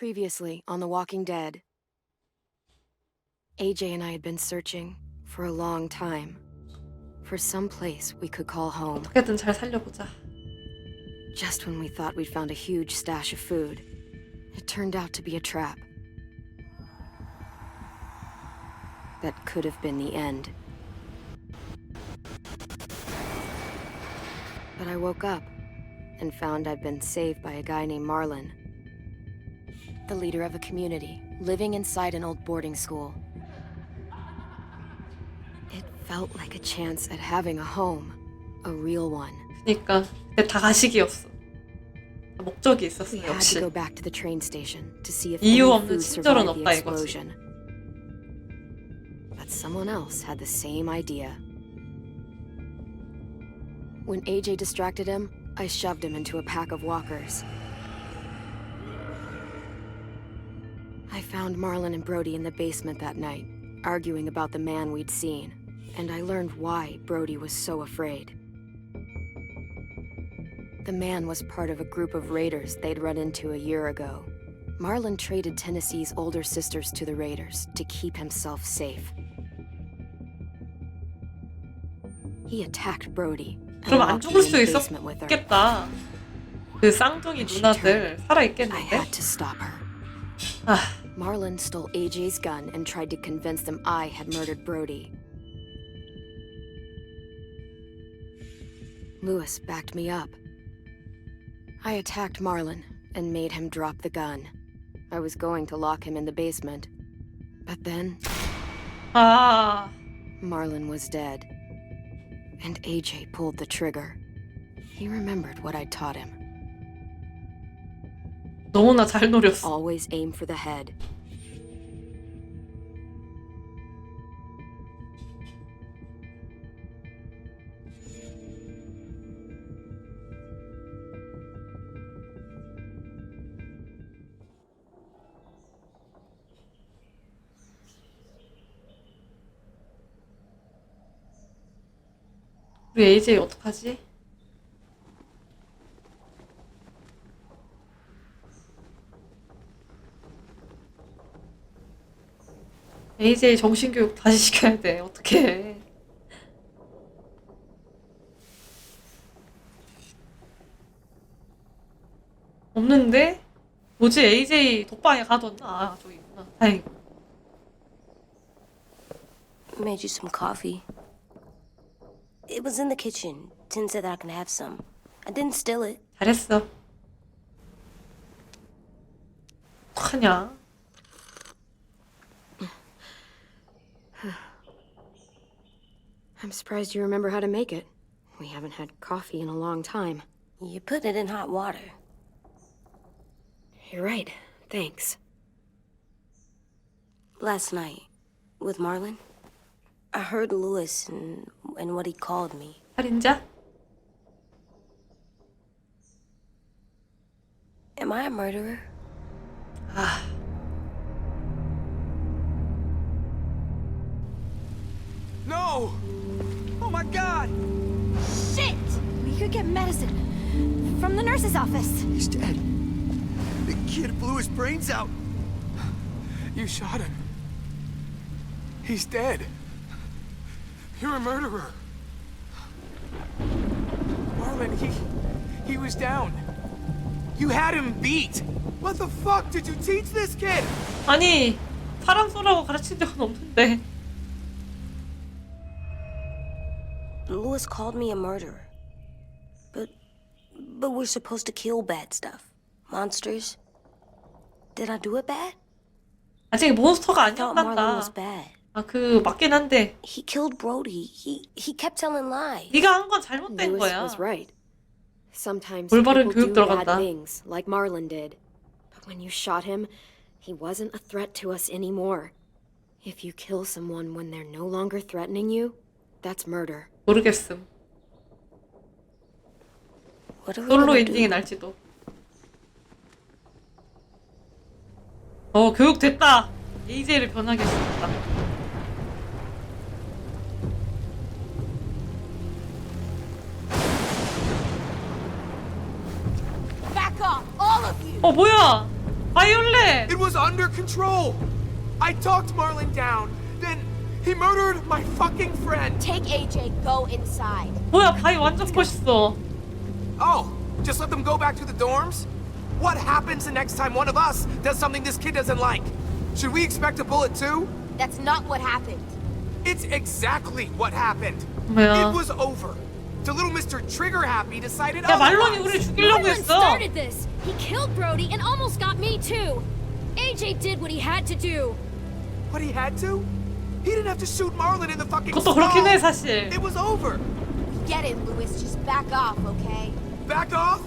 Previously on The Walking Dead, AJ and I had been searching for a long time for some place we could call home. 어떻게든 잘 살려보자. Just when we thought we'd found a huge stash of food, it turned out to be a trap. That could have been the end. But I woke up and found I'd been saved by a guy named Marlon, the leader of a community living inside an old boarding school. It felt like a chance at having a home, a real one. 그러니까 그게 다 가식이었어. 목적이 있었어. We had 역시 to go back to the train station to see if 이유 any 없는 food 친절은 survived the 없다 이거지. explosion. But someone else had the same idea. When AJ distracted him, I shoved him into a pack of walkers. I found Marlon and Brody in the basement that night, arguing about the man we'd seen, and I learned why Brody was so afraid. The man was part of a group of raiders they'd run into a year ago. Marlon traded Tennessee's older sisters to the raiders to keep himself safe. He attacked Brody. 그럼 안 죽을 수 있었겠다. 그 쌍둥이 누나들 살아 I 있겠는데? had to stop her. 아, Marlon stole AJ's gun and tried to convince them I had murdered Brody. Lewis backed me up. I attacked Marlon and made him drop the gun. I was going to lock him in the basement. But then, 아, Marlon was dead. And AJ pulled the trigger. He remembered what I'd taught him. 너무나 잘 노렸어. Always aim for the head. 우리 AJ 어떡하지? AJ 정신교육 다시 시켜야 돼. 어떡해. 없는데? 뭐지? AJ 독방에 가뒀나? 아, 저기 있구나. 다행이고. Made you some coffee. It was in the kitchen. Tin said that I can have some. I didn't steal it. 잘했어. 어떡하냐? I'm surprised you remember how to make it. We haven't had coffee in a long time. You put it in hot water. You're right. Thanks. Last night, with Marlon, I heard Lewis and what he called me. 살인자? Am I a murderer? 아, No! Oh my god! Shit! We could get medicine from the nurse's office. He's dead. The kid blew his brains out. You shot him. He's dead. You're a murderer. Marlon, he was down. You had him beat. What the fuck did you teach this kid? 아니, 사람 쏘라고 가르친 적은 없는데. Lewis called me a murderer. But we're supposed to kill bad stuff. Monsters. Did I do it bad? 아직 몬스터가 I thought Marlon was 아니었단다. bad. 아, 그 맞긴 한데 He killed Brody. He kept telling lies. 네가 한 건 잘못된 Lewis 거야. was right. Sometimes 올바른 people 교육 do bad 들어간다. things, like Marlon did. But when you shot him, he wasn't a threat to us anymore. If you kill someone when they're no longer threatening you, that's murder. 모르겠음. What are we 솔로 gonna 엔딩이 do? 날지도. 교육 됐다. AJ를 변하게 했습니다. Back off, all of you! 뭐야? 바이올렛! It was under control. I talked Marlon down. Then he murdered my fucking friend. Take AJ, go inside. 뭐야, 바이 완전 멋있어. Oh, just let them go back to the dorms? What happens the next time one of us does something this kid doesn't like? Should we expect a bullet too? That's not what happened. It's exactly what happened. 뭐야? It was over. The little Mr. Trigger Happy decided 야, 말론이 otherwise. 우리 죽이려고 Marlon 했어. started this. He killed Brody and almost got me too. AJ did what he had to do. But he had to? He didn't have to shoot Marlon in the fucking 그것도 그렇긴 해, skull. 사실. It was over. Get it, Lewis. Just back off, okay? Back off?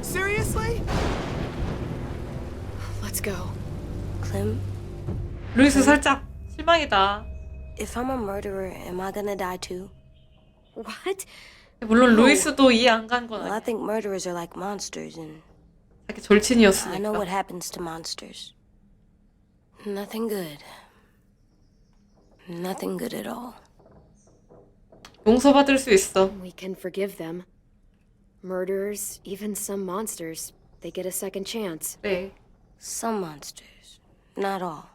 Seriously? Let's go. Clem, 루이스 살짝 실망이다. if I'm a murderer, am I gonna die too? What? 물론 루이스도 이해 안 간 건 Well, I 아니야. think murderers are like monsters, and 자기 I know 절친이었으니까. what happens to monsters. Nothing good. Nothing good at all. 용서받을 수 있어. We can forgive them. Murderers, even some monsters, they get a second chance. 네. Some monsters, not all.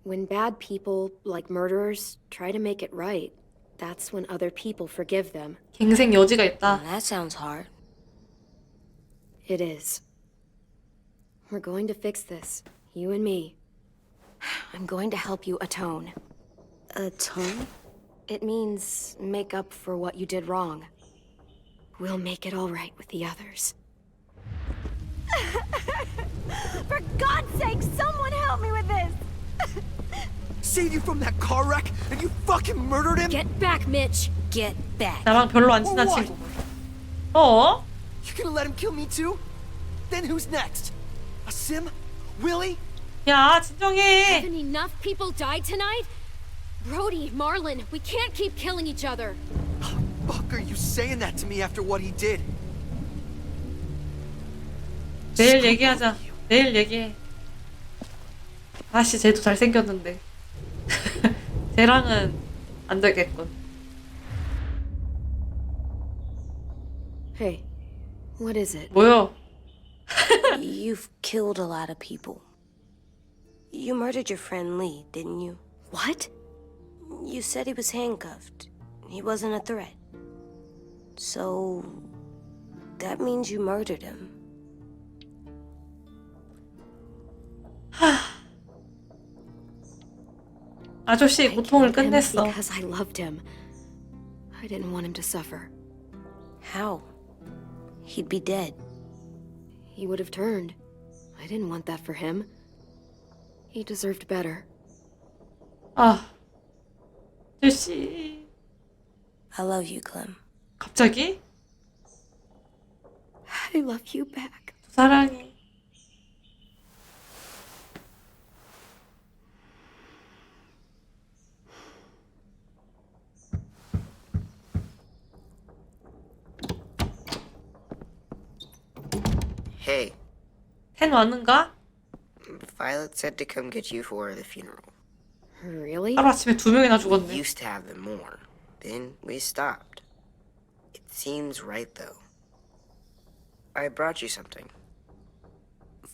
When bad people, like murderers, try to make it right, that's when other people forgive them. 갱생 여지가 있다. That sounds hard. It is. We're going to fix this, you and me. I'm going to help you atone. Atone? It means make up for what you did wrong. We'll make it all right with the others. For God's sake, someone help me with this! Saved you from that car wreck and you fucking murdered him? Get back, Mitch. Get back. 나랑 별로 안 친한 What? 친구. 어? You gonna let him kill me too? Then who's next? A Sim? Willie? 야, 진정해. Haven't enough people died tonight? Brody, Marlon, we can't keep killing each other. Fuck are you saying that to me after what he did? 내일 얘기하자. 내일 얘기해. 아씨, 쟤도 잘생겼는데. 쟤랑은 안 되겠군. Hey, what is it? 뭐요? You've killed a lot of people. You murdered your friend Lee, didn't you? What? You said he was handcuffed. He wasn't a threat. So that means you murdered him. 아저씨 고통을 Him 끝냈어. because I loved him. I didn't want him to suffer. How? He'd be dead. He would have turned. I didn't want that for him. He deserved better. 아, 아저씨. I love you, Clem. 갑자기? I love you back. 사랑해. Hey, 텐 왔는가? Violet said to come get you for the funeral. Really? 하루 아침에 2명이나 We 죽었네. used to have them more. Then we stopped. It seems right, though. I brought you something.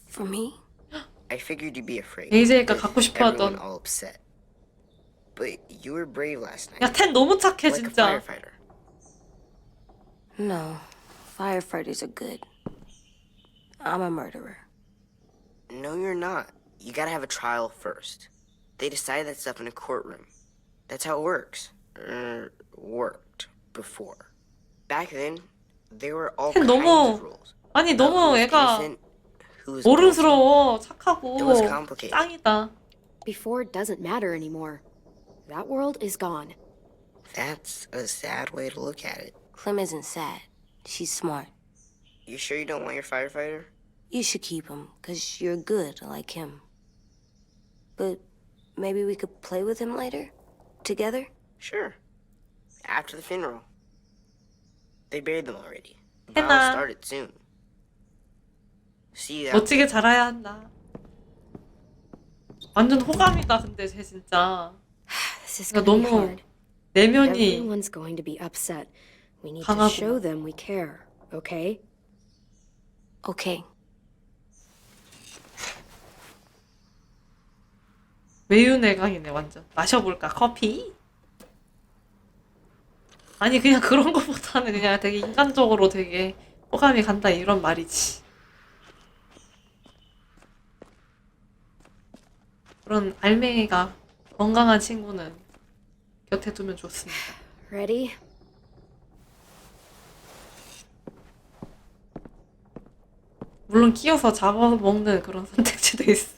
For me? I figured you'd be afraid. AJ가 with 갖고 싶어 everyone 하던. all upset. But you were brave last night. 야, 텐 너무 착해, like a 진짜. firefighter. No. Firefighters are good. I'm a murderer. No, you're not. You gotta have a trial first. They decide that stuff in a courtroom. That's how it works. Worked before. Back then, there were all 텐 kinds of 너무 rules. 아니 about 너무 who's 애가 innocent, who's guilty. 어른스러워, 착하고 It was complicated. 짱이다. Before doesn't matter anymore. That world is gone. That's a sad way to look at it. Clem isn't sad. She's smart. You sure you don't want your firefighter? You should keep him, 'cause you're good like him. But maybe we could play with him later? Together? Sure. After the funeral. They buried them already. Emma. I'll start it soon. See you out. 멋지게 자라야 한다. 완전 호감이다, 근데 쟤 진짜. This is 그러니까 gonna be 너무 hard. 내면이 Everyone's going to be upset. We need to 강하구나. show them we care, okay? Okay. 외유내강이네 완전. 마셔볼까 커피? 아니 그냥 그런 거보다는 그냥 되게 인간적으로 되게 호감이 간다 이런 말이지. 그런 알맹이가 건강한 친구는 곁에 두면 좋습니다. Ready? 물론 끼워서 잡아먹는 그런 선택지도 있어.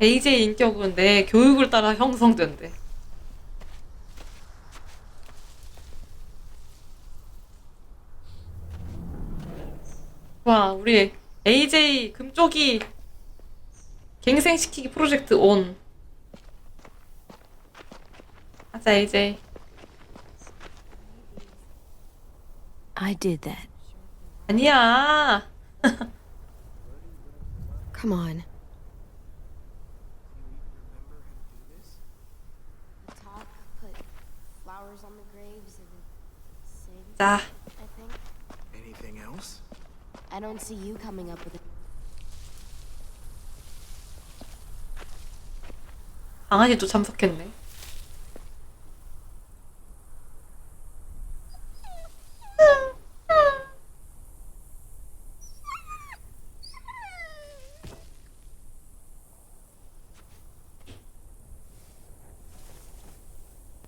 AJ 인격은 내 교육을 따라 형성된대. 와, 우리 AJ 금쪽이 갱생시키기 프로젝트 온. 하자, AJ. I did that. 아니야. Come on. Talk, put flowers on the graves and sing, 자, I think. Anything else? I don't see you coming up with it. 강아지도 참석했네.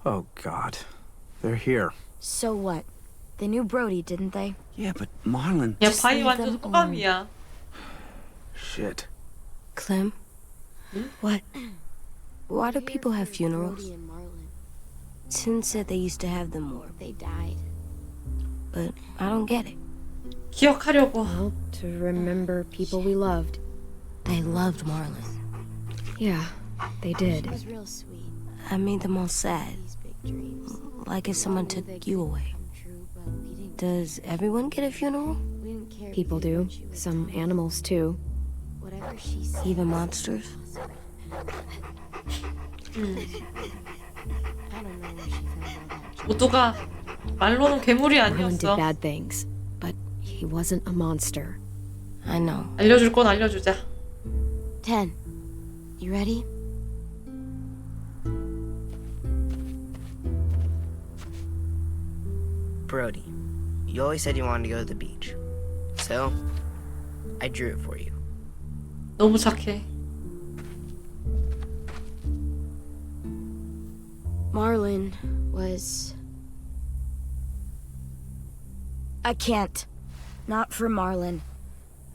Oh, God. They're here. So what? They knew Brody, didn't they? Yeah, but Marlon. 야, Just 바이 leave 완전 them 호감이야. Shit. Clem? What? Why do people have funerals? Brody and Marlon, Tin said they used to have them more, they died. but I don't get it. 기억하려고. Well, to remember people we loved. They loved Marlon. Yeah, they did. It was real sweet. I made them all sad, These big dreams. like if someone Knew took they you couldn't away. come true, but we didn't. Does everyone get a funeral? We didn't care. People because do. she was Some dying. animals too. Whatever she said. Even monsters? I don't know where she found all that. 모두가 말로는 괴물이 Marlon did 아니었어. bad things, but he wasn't a monster. I know. 알려줄 건 알려주자. 10. You ready? Brody, you always said you wanted to go to the beach. So, I drew it for you. 너무 착해. Marlon was... I can't. Not for Marlon.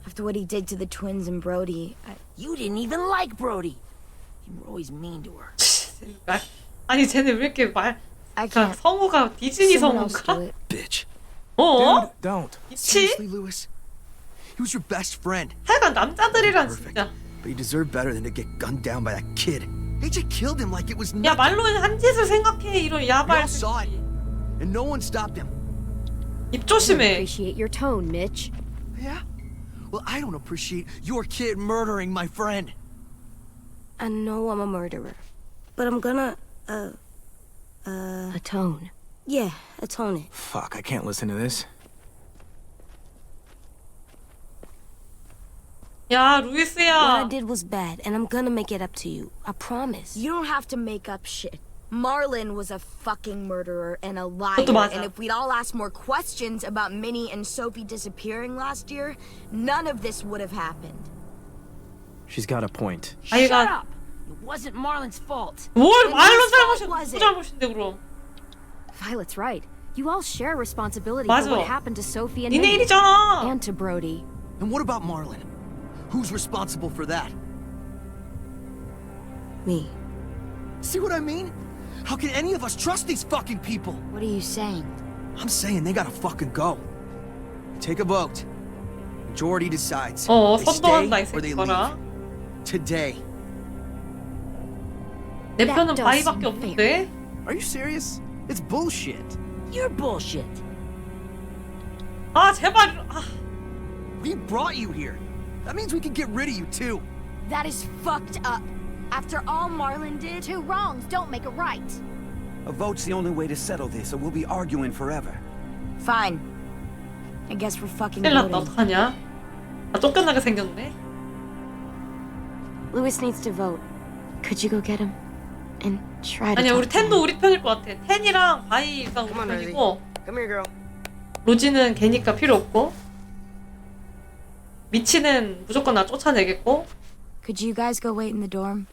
After what he did to the twins and Brody, You didn't even like Brody. You were always mean to her. 말. 아니 쟤네 왜 이렇게 I 그러니까 can't. 성우가 디즈니 Someone else do 성우인가? it. Bitch. 어? Dude, don't. 미치? Seriously, Lewis? He was your best friend, 하여간 남자들이란 Perfect. 진짜. but he deserved better than to get gunned down by that kid. AJ killed him like it was 야 nothing. 말로는 한 짓을 생각해 이런 We 야발. all saw it, and no one stopped him. 입 조심해. Appreciate your tone, Mitch. Yeah? Well, I don't appreciate your kid murdering my friend. I know I'm a murderer. But I'm gonna, Atone. yeah, atone it. Fuck, I can't listen to this. 야 What I 루이스야. did was bad, and I'm gonna make it up to you. I promise. You don't have to make up shit. Marlon was a fucking murderer and a liar. 그것도 맞아. And if we'd all asked more questions about Minnie and Sophie disappearing last year, none of this would have happened. She's got a point. Shut 아이가 up! It wasn't Marlon's fault. 뭘 And 말로 whose fault 잘못이 was 누구 it? 잘못인데 그럼. Violet's right. You all share responsibility 맞아. for what happened to Sophie and 니네 Minnie. 일이잖아. And to Brody. And what about Marlon? Who's responsible for that? Me. See what I mean? How can any of us trust these fucking people? What are you saying? I'm saying they gotta fucking go. Take a vote. Majority decides. 어 They 선동한다 이 stay or they 새끼 leave. 봐라. Today. 내 That 편은 does 바이밖에 seem 없는데. Are you serious? It's bullshit. You're bullshit. 아 제발. 아 We brought you here. That means we can get rid of you too. That is fucked up. After all Marlon did... Two wrongs don't make a right. A vote's the only way to settle this, or we'll be arguing forever. Fine. I guess we're fucking 큰일 났다. voting. 어떡하냐? 아, 쫓겨나게 생겼네. Louis needs to vote. Could you go get him? And try to 아니야, 우리 talk to him? 텐도 우리 편일 것 같아. 텐이랑 바이가 우리 Come on, Rosie. 편이고 Come here, girl. 로지는 걔니까 필요 없고 미치는 무조건 나 쫓아내겠고 Could you guys go wait in the dorm?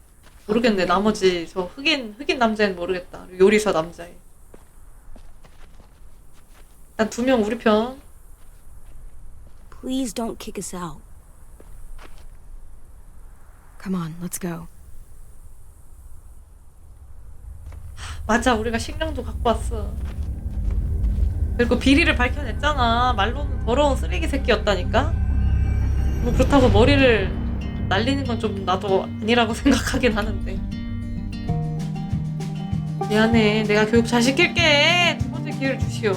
모르겠네. 나머지 저 흑인 남자애는 모르겠다. 요리사 남자애. 일단 2명 우리 편. Please don't kick us out. Come on, let's go. 맞아, 우리가 식량도 갖고 왔어. 그리고 비리를 밝혀냈잖아. 말로는 더러운 쓰레기 새끼였다니까. 뭐 그렇다고 머리를 날리는 건 좀 나도 아니라고 생각하긴 하는데. 미안해. 내가 교육 잘 시킬게. 2번째 기회를 주시오.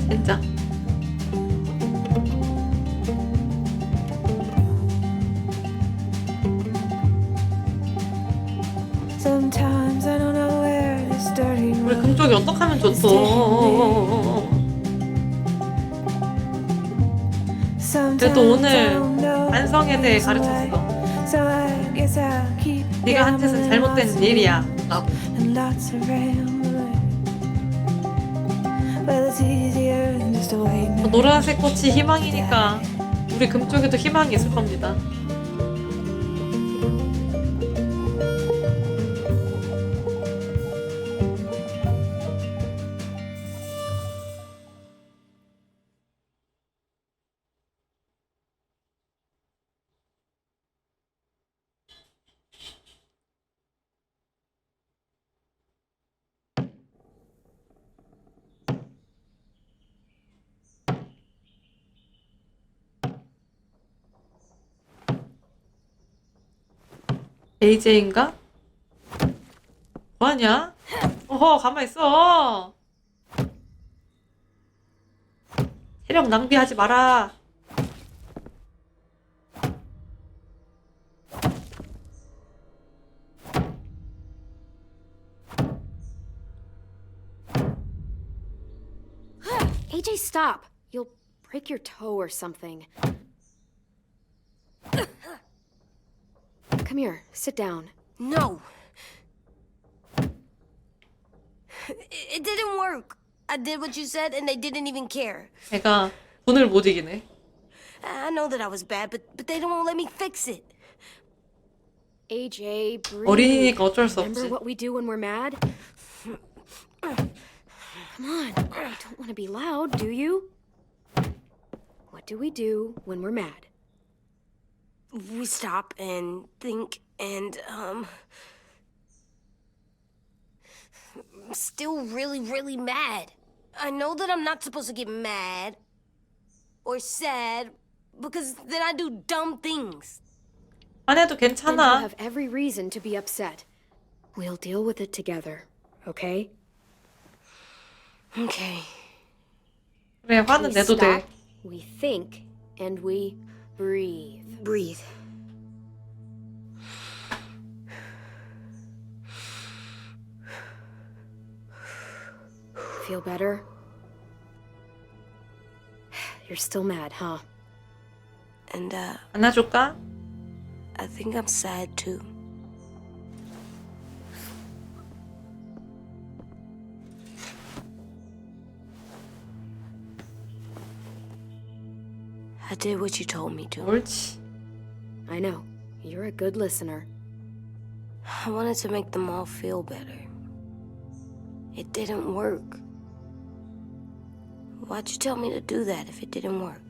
진짜. Sometimes I don't know where this dirty 우리 금쪽이 어떡하면 좋소. 그래도 오늘 반성에 대해 가르쳤어. 네가 한 짓은 잘못된 일이야. 라고. 노란색 꽃이 희망이니까 우리 금쪽에도 희망이 있을 겁니다. AJ인가? 뭐하냐? 어허, 가만있어. 체력 낭비하지 마라. AJ, stop. You'll break your toe or something. Come here, sit down. No. It didn't work. I did what you said and they didn't even care. 걔가 돈을 못 이기네. I know that I was bad, but they don't let me fix it. AJ, breathe. 어린이니까 어쩔 수 Remember 없지. what we do when we're mad? Come on, you don't want to be loud, do you? What do we do when we're mad? We stop and think and, I'm still really, really mad. I know that I'm not supposed to get mad or sad because then I do dumb things. 안 해도 And you 괜찮아. have every reason to be upset. We'll deal with it together, okay? Okay. 그래, 화는 We 내도 돼. stop, we think, and we breathe. Breathe. Feel better? You're still mad, huh? And, 안아줄까? I think I'm sad too. I did what you told me to. 옳지. I know. You're a good listener. I wanted to make them all feel better. It didn't work. Why'd you tell me to do that if it didn't work?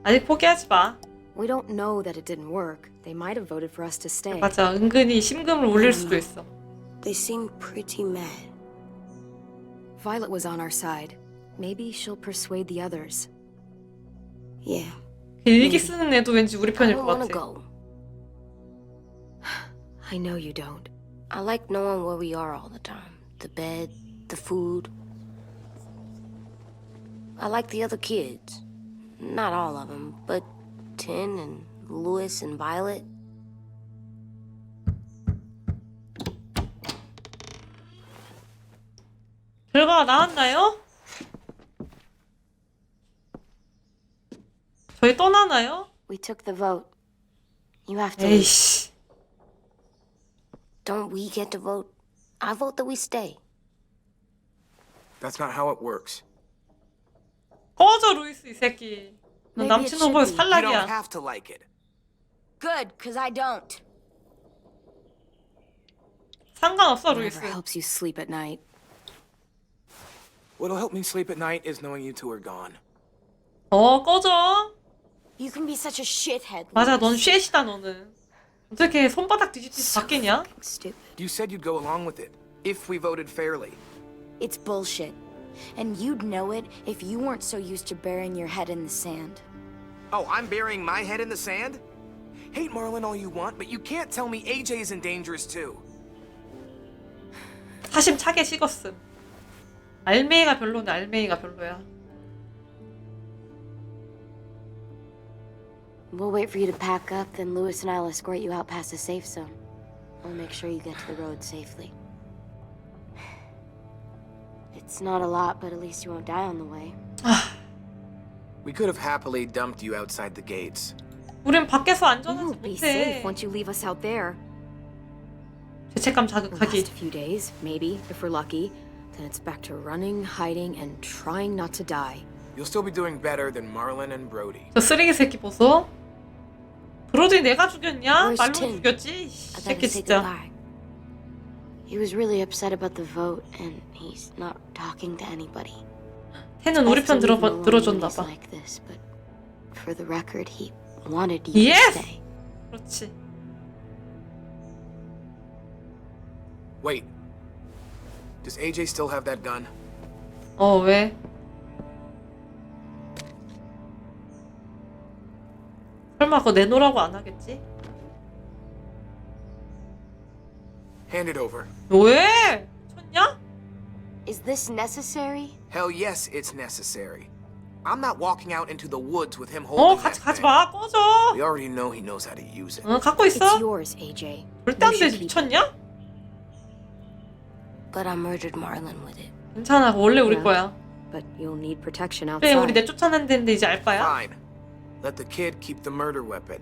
아직 포기하지 마. We don't know that it didn't work. They might have voted for us to stay. 맞아, 은근히 심금을 울릴 수도 있어. They seemed pretty mad. Violet was on our side. Maybe she'll persuade the others. Yeah. 일기 쓰는 애도 왠지 우리 I 편일 don't 것 want to 같아. go. I know you don't. I like knowing where we are all the time. The bed, the food. I like the other kids. Not all of them, but Tin and Louis and Violet. 결과가 나왔나요? 저희 떠나나요? We took the vote. You have to leave. 에이씨. Don't we get to vote? I vote that we stay. That's not how it works. 꺼져 루이스 이 새끼. 너 Maybe 남친 it should 오고 be. You don't 탈락이야. have to like it. Good, because I don't. 상관없어 Whatever 루이스. helps you sleep at night. What'll help me sleep at night is knowing you two are gone. 꺼져. You can be such a shithead. 맞아, 넌 Louis. 쉐시다 너는. 어떻게 손바닥 뒤집듯이 바뀌냐? Stupid. You said you'd go along with it if we voted fairly. It's bullshit. And you'd know it if you weren't so used to burying your head in the sand. Oh, I'm burying my head in the sand? Hate Marlin all you want, but you can't tell me AJ isn't dangerous too. 사심 차게 식었음. 알메이가 별로네. 알메이가 별로야. We'll wait for you to pack up, then Louis and I'll escort you out past the safe zone. I'll make sure you get to the road safely. It's not a lot, but at least you won't die on the way. We could have happily dumped you outside the gates. 우린 밖에서 You 안전하지 won't be 못해. safe once you leave us out there. 죄책감 The 자극하기. last few days, maybe, if we're lucky. Then it's back to running, hiding, and trying not to die. You'll still be doing better than Marlin and Brody. 저 쓰레기 새끼 보소. 브로디 내가 죽였냐? Where's 말로 Tim? 죽였지. 이 I 새끼 better say 진짜. goodbye. He was really upset about the vote, and he's not talking to anybody. 태는 우리 편 들어줬나 봐. Like this, but for the record, he wanted you Yes! to stay. 그렇지. Wait. Does AJ still have that gun? 왜? 설마 그거 내놓으라고 안 하겠지? Hand it over. 왜? 쳤냐? Is this necessary? Hell yes, it's necessary. I'm not walking out into the woods with him holding that 가지 thing. 마. 꺼져. We already know he knows how to use it. 갖고 It's 있어. yours, AJ. 절대 안 You 되지. should keep it. 미쳤냐? But I murdered Marlin with it. 괜찮아. 그거 원래 우리 Yeah. 거야. But you'll need protection 그래, 우리 outside. 내쫓아낸다는데 이제 알바야? Fine. Let the kid keep the murder weapon.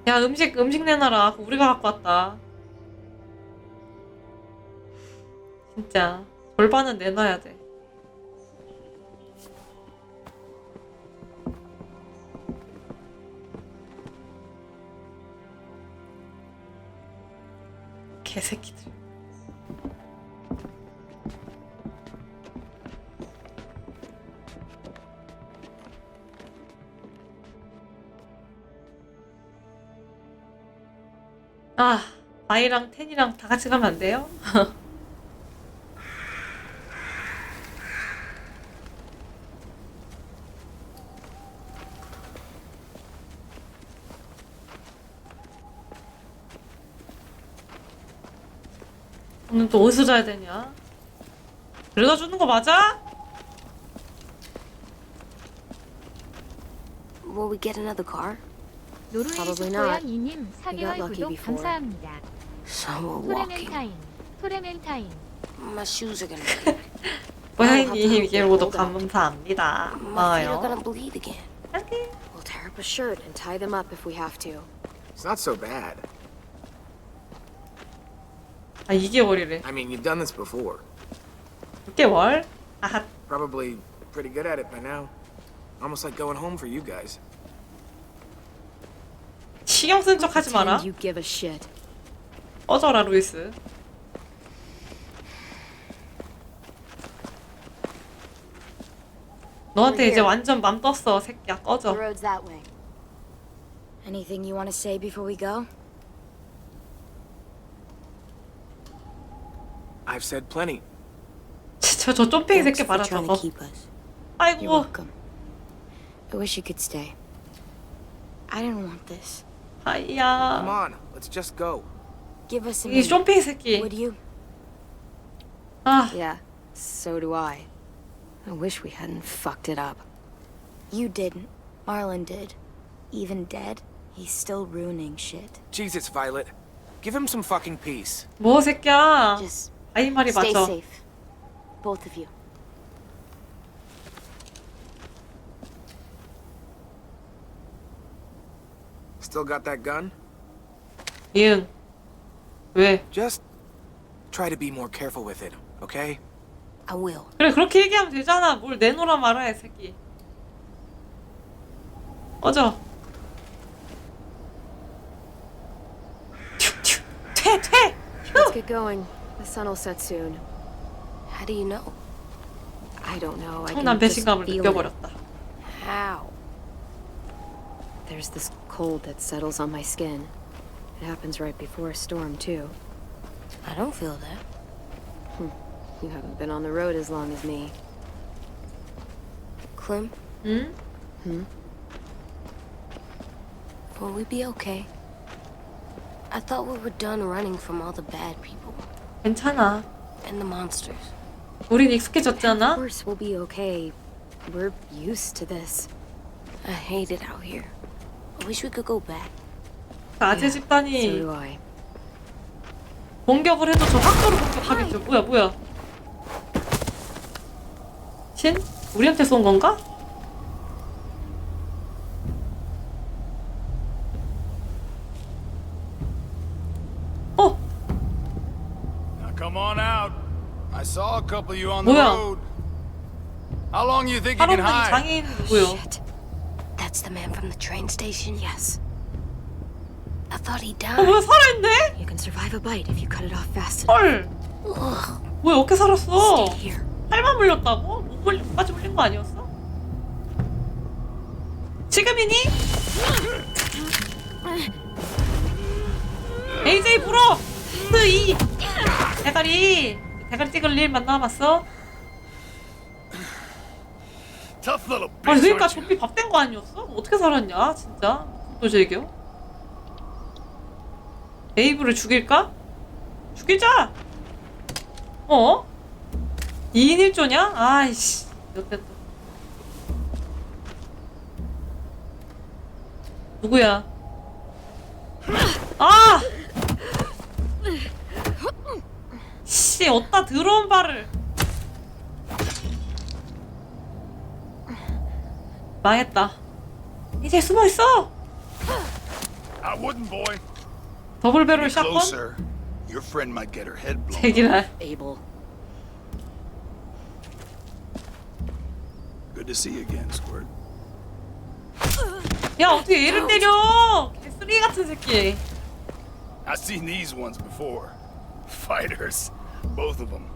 야, 음식 내놔라. 그거 우리가 갖고 왔다. 진짜 절반은 내놔야 돼. 개새끼들. 아이랑 텐이랑 다 같이 가면 안 돼요? 오늘 또 어디서 자야 되냐? 데려다 주는 거 맞아? Will we get another car? Probably not. We got lucky before. So we're walking. 토레멘타인. My shoes are gonna bleed. 고양이님 이게 모두 감사합니다. My feet are 고마워요. gonna bleed again. We'll tear up a shirt and tie them up if we have to. It's not so bad. 2개월이래. I mean, you've done this before. 6개월? 아하. Probably pretty good at it by now. Almost like going home for you guys. 신경 쓴 척 하지 마라. Pretend you give a shit. 꺼져라 루이스. 너한테 이제 완전 맘 떴어 새끼야. The 꺼져. road's that way. Anything you want to say before we go? I've said plenty. 저 쫌팽이 새끼 Thanks for 봐라 trying 저거. to keep us. You're 아이고. welcome. I wish you could stay. I didn't want this. Come 아이야. on, let's just go. Give us a 이 minute. 쇼핑 새끼. Would you? 아, Yeah, so do I. I wish we hadn't fucked it up. You didn't. Marlon did. Even dead, he's still ruining shit. Jesus, Violet. Give him some fucking peace. 뭐 새끼야. Just 아이 말이 stay 맞아. safe. Both of you. Still got that gun? 이응. 왜? Just try to be more careful with it, okay? I will. 그래 그렇게 얘기하면 되잖아. 뭘 내놓으라 말아야 새끼. 꺼져. 퇴. Let's get going. The sun will set soon. How do you know? I don't know. I 청남 can just 배신감을 feel it. 느껴버렸다. How? There's this cold that settles on my skin. It happens right before a storm, too. I don't feel that. You haven't been on the road as long as me. Clem, 응? will we be okay? I thought we were done running from all the bad people 괜찮아. and the monsters. 우린 Of 익숙해졌잖아. course we'll be okay. We're used to this. I hate it out here. I wish we could go back. 아재 So 집단이 do I. 공격을 해도 저 학교로 공격하겠죠. 뭐야? 신? 우리한테 쏜 건가? 어? Now come on out. I saw a couple of you on the 뭐야? road. How long you think you can 할아버지 hide? 장애인 누구요? Shit. That's the man from the train station? Yes. I thought he died. 뭐야 살아있네? You can survive a bite if you cut it off fast enough. 헐. 뭐야 어떻게 살았어? Stay here. 팔만 물렸다고? 목까지 물린 거 아니었어? 지금이니? AJ 불어! 이 대가리 찍을 일만 남았어? Tough little 아니 bitch. 그러니까 aren't you? 좀비 밥 된 거 아니었어? 어떻게 살았냐 진짜 도저히 이겨? 에이브를 죽일까? 죽이자! 어? 2인 1조냐? 아이씨 여태 또 누구야? 아! 씨 어디다 들어온 발을 망했다 이제 숨어있어! I wouldn't, boy. 더블 배럴 Get 샷건? closer. Your friend might get her head blown. 제기랄 Abel. Good to see you again, Squirt. 야 어떻게 얘를 때려 개쓰레기 같은 새끼 I've seen these ones before. Fighters. Both of them.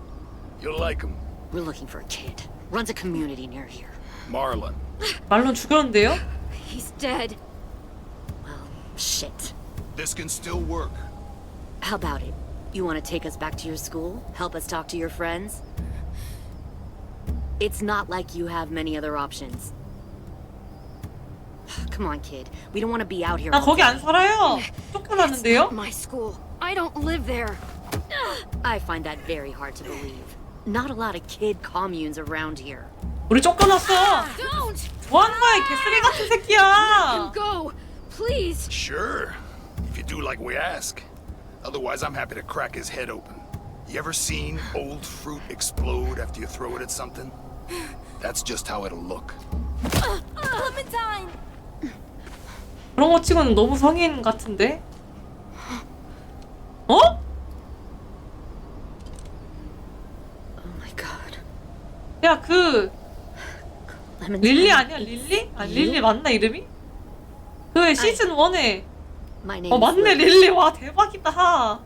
You'll like them. We're looking for a kid. Runs a community near here. Marlon. 말론 죽였는데요? He's dead. Well, shit. This can still work. How about it? You want to take us back to your school? Help us talk to your friends? It's not like you have many other options. Come on, kid. We don't want to be out here. 나 all 거기 day. 안 살아요 쫓겨났는데요? My school. I don't live there. I find that very hard to believe. Not a lot of kid communes around here. 우리 쫓겨났어 Don't! 뭐하는 거야 이 개쓰레기 같은 Let him 새끼야 go! Please! Sure. If you do like we ask. Otherwise, I'm happy to crack his head open. You ever seen old fruit explode after you throw it at something? That's just how it'll look. Clementine! 그런 거 치고는 너무 성인 같은데? 어? Oh my god. 야 그 Clementine. 릴리 아니야 릴리? 아 릴리 맞나 이름이? 그 시즌 1에 My name's 맞네 Lily. 릴리 와 대박이다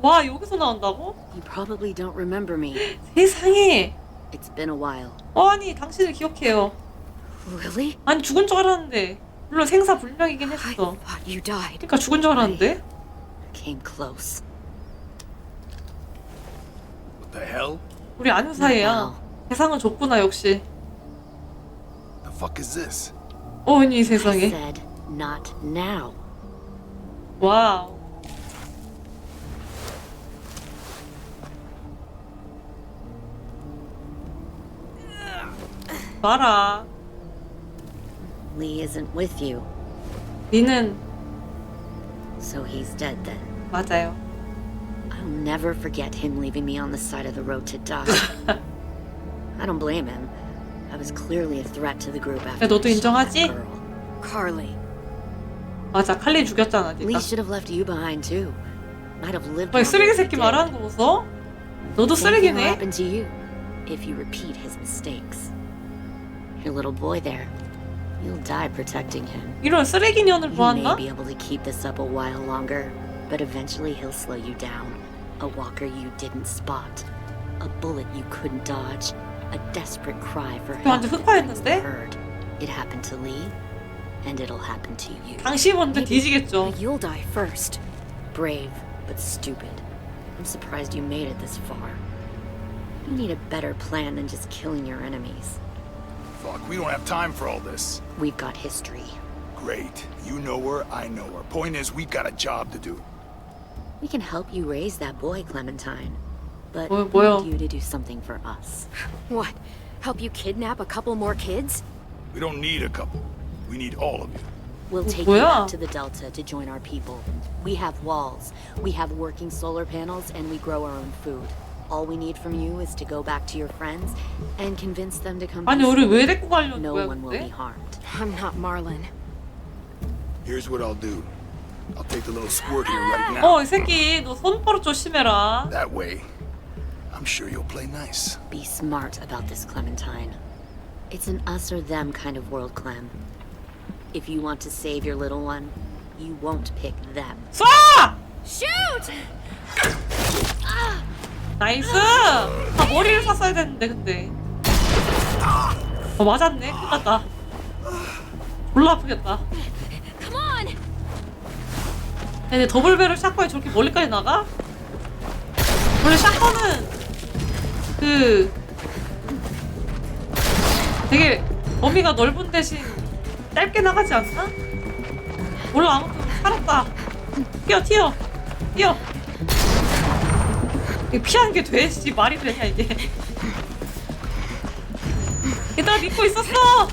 와 여기서 나온다고? You probably don't remember me. 세상에 It's been a while. 아니 당신을 기억해요 Really? 아니 죽은 줄 알았는데 물론 생사불명이긴 I 했어 thought you died. 그러니까 죽은 줄 알았는데 Came close. What the hell? 우리 아는 사이야 Wow. 세상은 좁구나 역시 fuck is this? 어머니 I 세상에. said, not now. 와우. 봐라. Lee isn't with you, 니는 so he's dead then. 맞아요. I'll never forget him leaving me on the side of the road to die. I don't blame him. I was clearly a threat to the group after 너도 he shot 인정하지? that girl. Carly. 맞아, 칼리 죽였잖아, Lee 니가. should have left you behind too. Might have lived. 왜 longer 쓰레기 if he 새끼 did. 말하는 거 보소? 너도 Same thing will 쓰레기네. happen to you if you repeat his mistakes. Your little boy there, you'll die protecting him. 이런 쓰레기 년을 You 보았나? may be able to keep this up a while longer, but eventually he'll slow you down. A walker you didn't spot, a bullet you couldn't dodge, a desperate cry for help 완전 that breaks the 흑화했는데? herd. It happened to Lee, and it'll happen to you. 당신 먼저 뒤지겠죠. But you'll die first. Brave, but stupid. I'm surprised you made it this far. You need a better plan than just killing your enemies. Fuck, we don't have time for all this. We've got history. Great. You know her, I know her. Point is, we've got a job to do. We can help you raise that boy, Clementine. But we 뭐요? need you to do something for us. What? Help you kidnap a couple more kids? We don't need a couple. We need all of you. We'll take you 뭐야? out to the Delta to join our people. We have walls, we have working solar panels, and we grow our own food. All we need from you is to go back to your friends and convince them to come 아니, peaceful. 우리 왜 데리고 가려는 No 거야, one will be 근데? harmed. I'm not Marlin. Here's what I'll do. I'll take the little squirt here right now. 이 새끼, 너 손버릇 조심해라. That way, I'm sure you'll play nice. Be smart about this, Clementine. It's an us or them kind of world, Clem. If you want to save your little one, you won't pick them. 쏴! Shoot! 나이스! 머리를 쐈어야 되는데, 근데. 맞았네. 큰일 났다. 졸라 아프겠다. Come on! 근데 더블배럴 샷건이 저렇게 멀리까지 나가? 원래 샷건은 되게 범위가 넓은 대신 짧게 나가지 않나? 몰라. 아무튼 살았다. 뛰어. 이거 피하는 게 돼? 씨, 말이 되냐 이게? 얘들아, 믿고 있었어.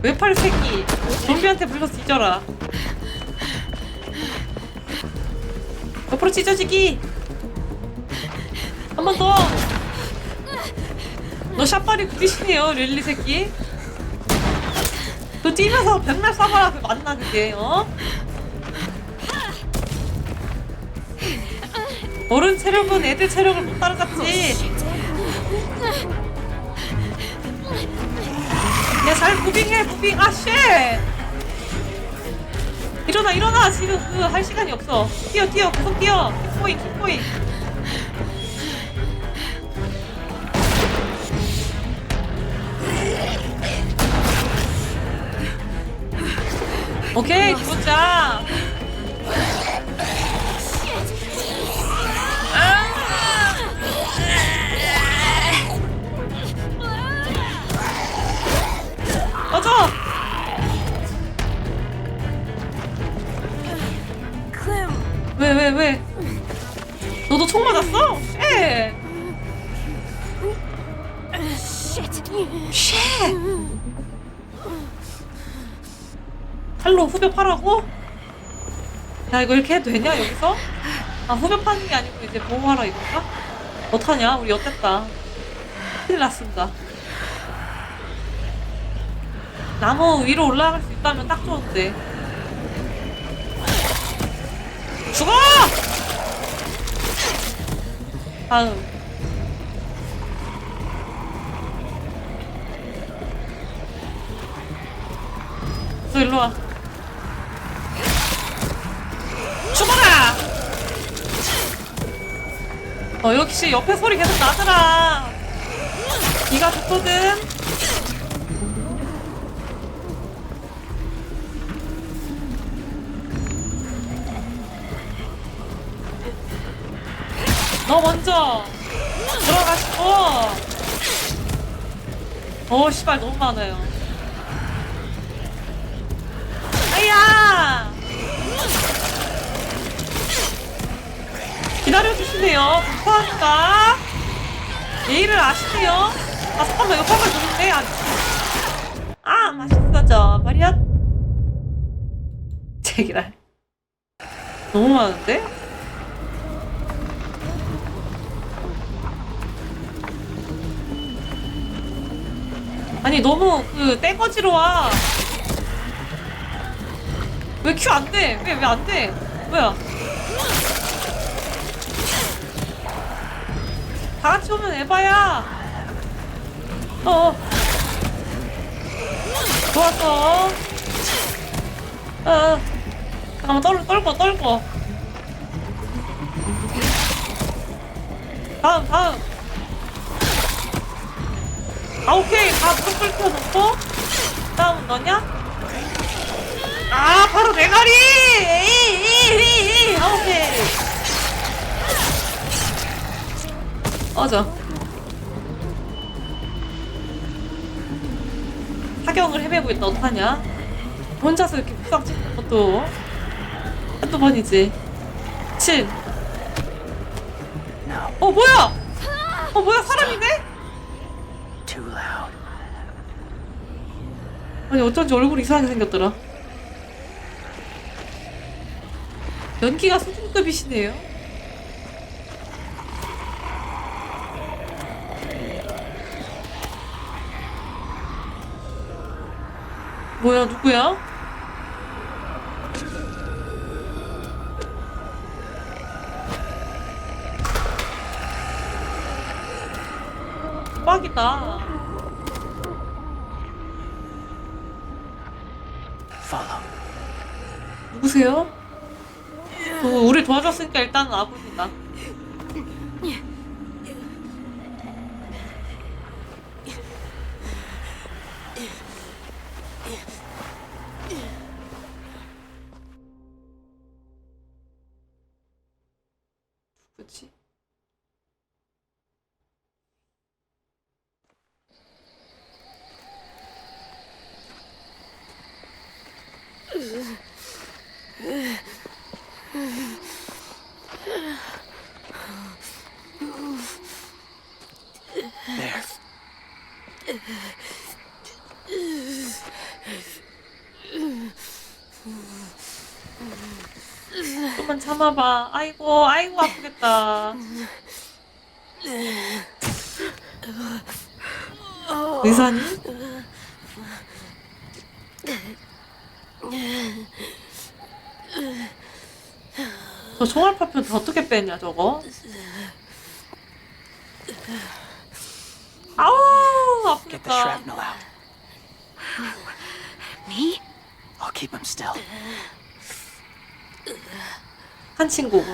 외팔 새끼, 좀비한테 불러서 뒤져라. 옆으로 찢어지기. 한 번 더. 너 샷발이 구리시네요, 릴리 새끼. 너 뛰면서 백날 쏴봐라. 그 맞나 그게? 어? 어른 체력은 애들 체력을 못 따라잡지. 야, 잘 무빙해, 무빙. 아, 쉣! 일어나. 지금 할 시간이 없어. 뛰어. 계속 뛰어. 킥포잉. 오케이, 기본자. 맞아. 왜? 너도 총 맞았어? 쉣. 칼로 후벼 파라고? 야, 이거 이렇게 해도 되냐, 여기서? 아, 후벼 파는 게 아니고 이제 보호하라 이건가? 어떡하냐? 우리 엿됐다. 큰일 났습니다. 나무 위로 올라갈 수 있다면 딱 좋은데. 죽어! 다음. 너 일로 와. 죽어라! 역시 옆에 소리 계속 나더라. 네가 좋거든. 더 먼저 들어가시고. 씨발 너무 많아요. 아야! 기다려주시네요. 불편합니다. 예의를 아시네요. 아, 잠깐만, 이거 팝을 누른데? 맛있어져. 말이야. 제기랄. 너무 많은데? 아니, 너무 떼거지로 와. 왜 큐 안 돼? 왜 안 돼? 뭐야? 다 같이 오면 에바야. 좋았어. 잠깐만, 떨고. 다음. 오케이. 다 무릎 꿇혀놓고. 다음은 너냐? 바로 대가리! 오케이. 사경을 헤매고 있다. 어떡하냐? 혼자서 이렇게 부상 찍는 것도 한두 번이지. 7. 뭐야? 사람이네? Too loud. 아니, 어쩐지 얼굴이 이상하게 생겼더라. 연기가 수준급이시네요. 뭐야, 누구야? 빡이다. Follow. 누구세요? 우리 도와줬으니까 일단은 아부입니다. 그치? There. 조금만 참아봐. 아이고 아프겠다. 의사니? 저 총알 파편 어떻게 빼냐 저거? 아우 Get the 아프겠다. shrapnel out. Me? I'll keep him still. 한 친구.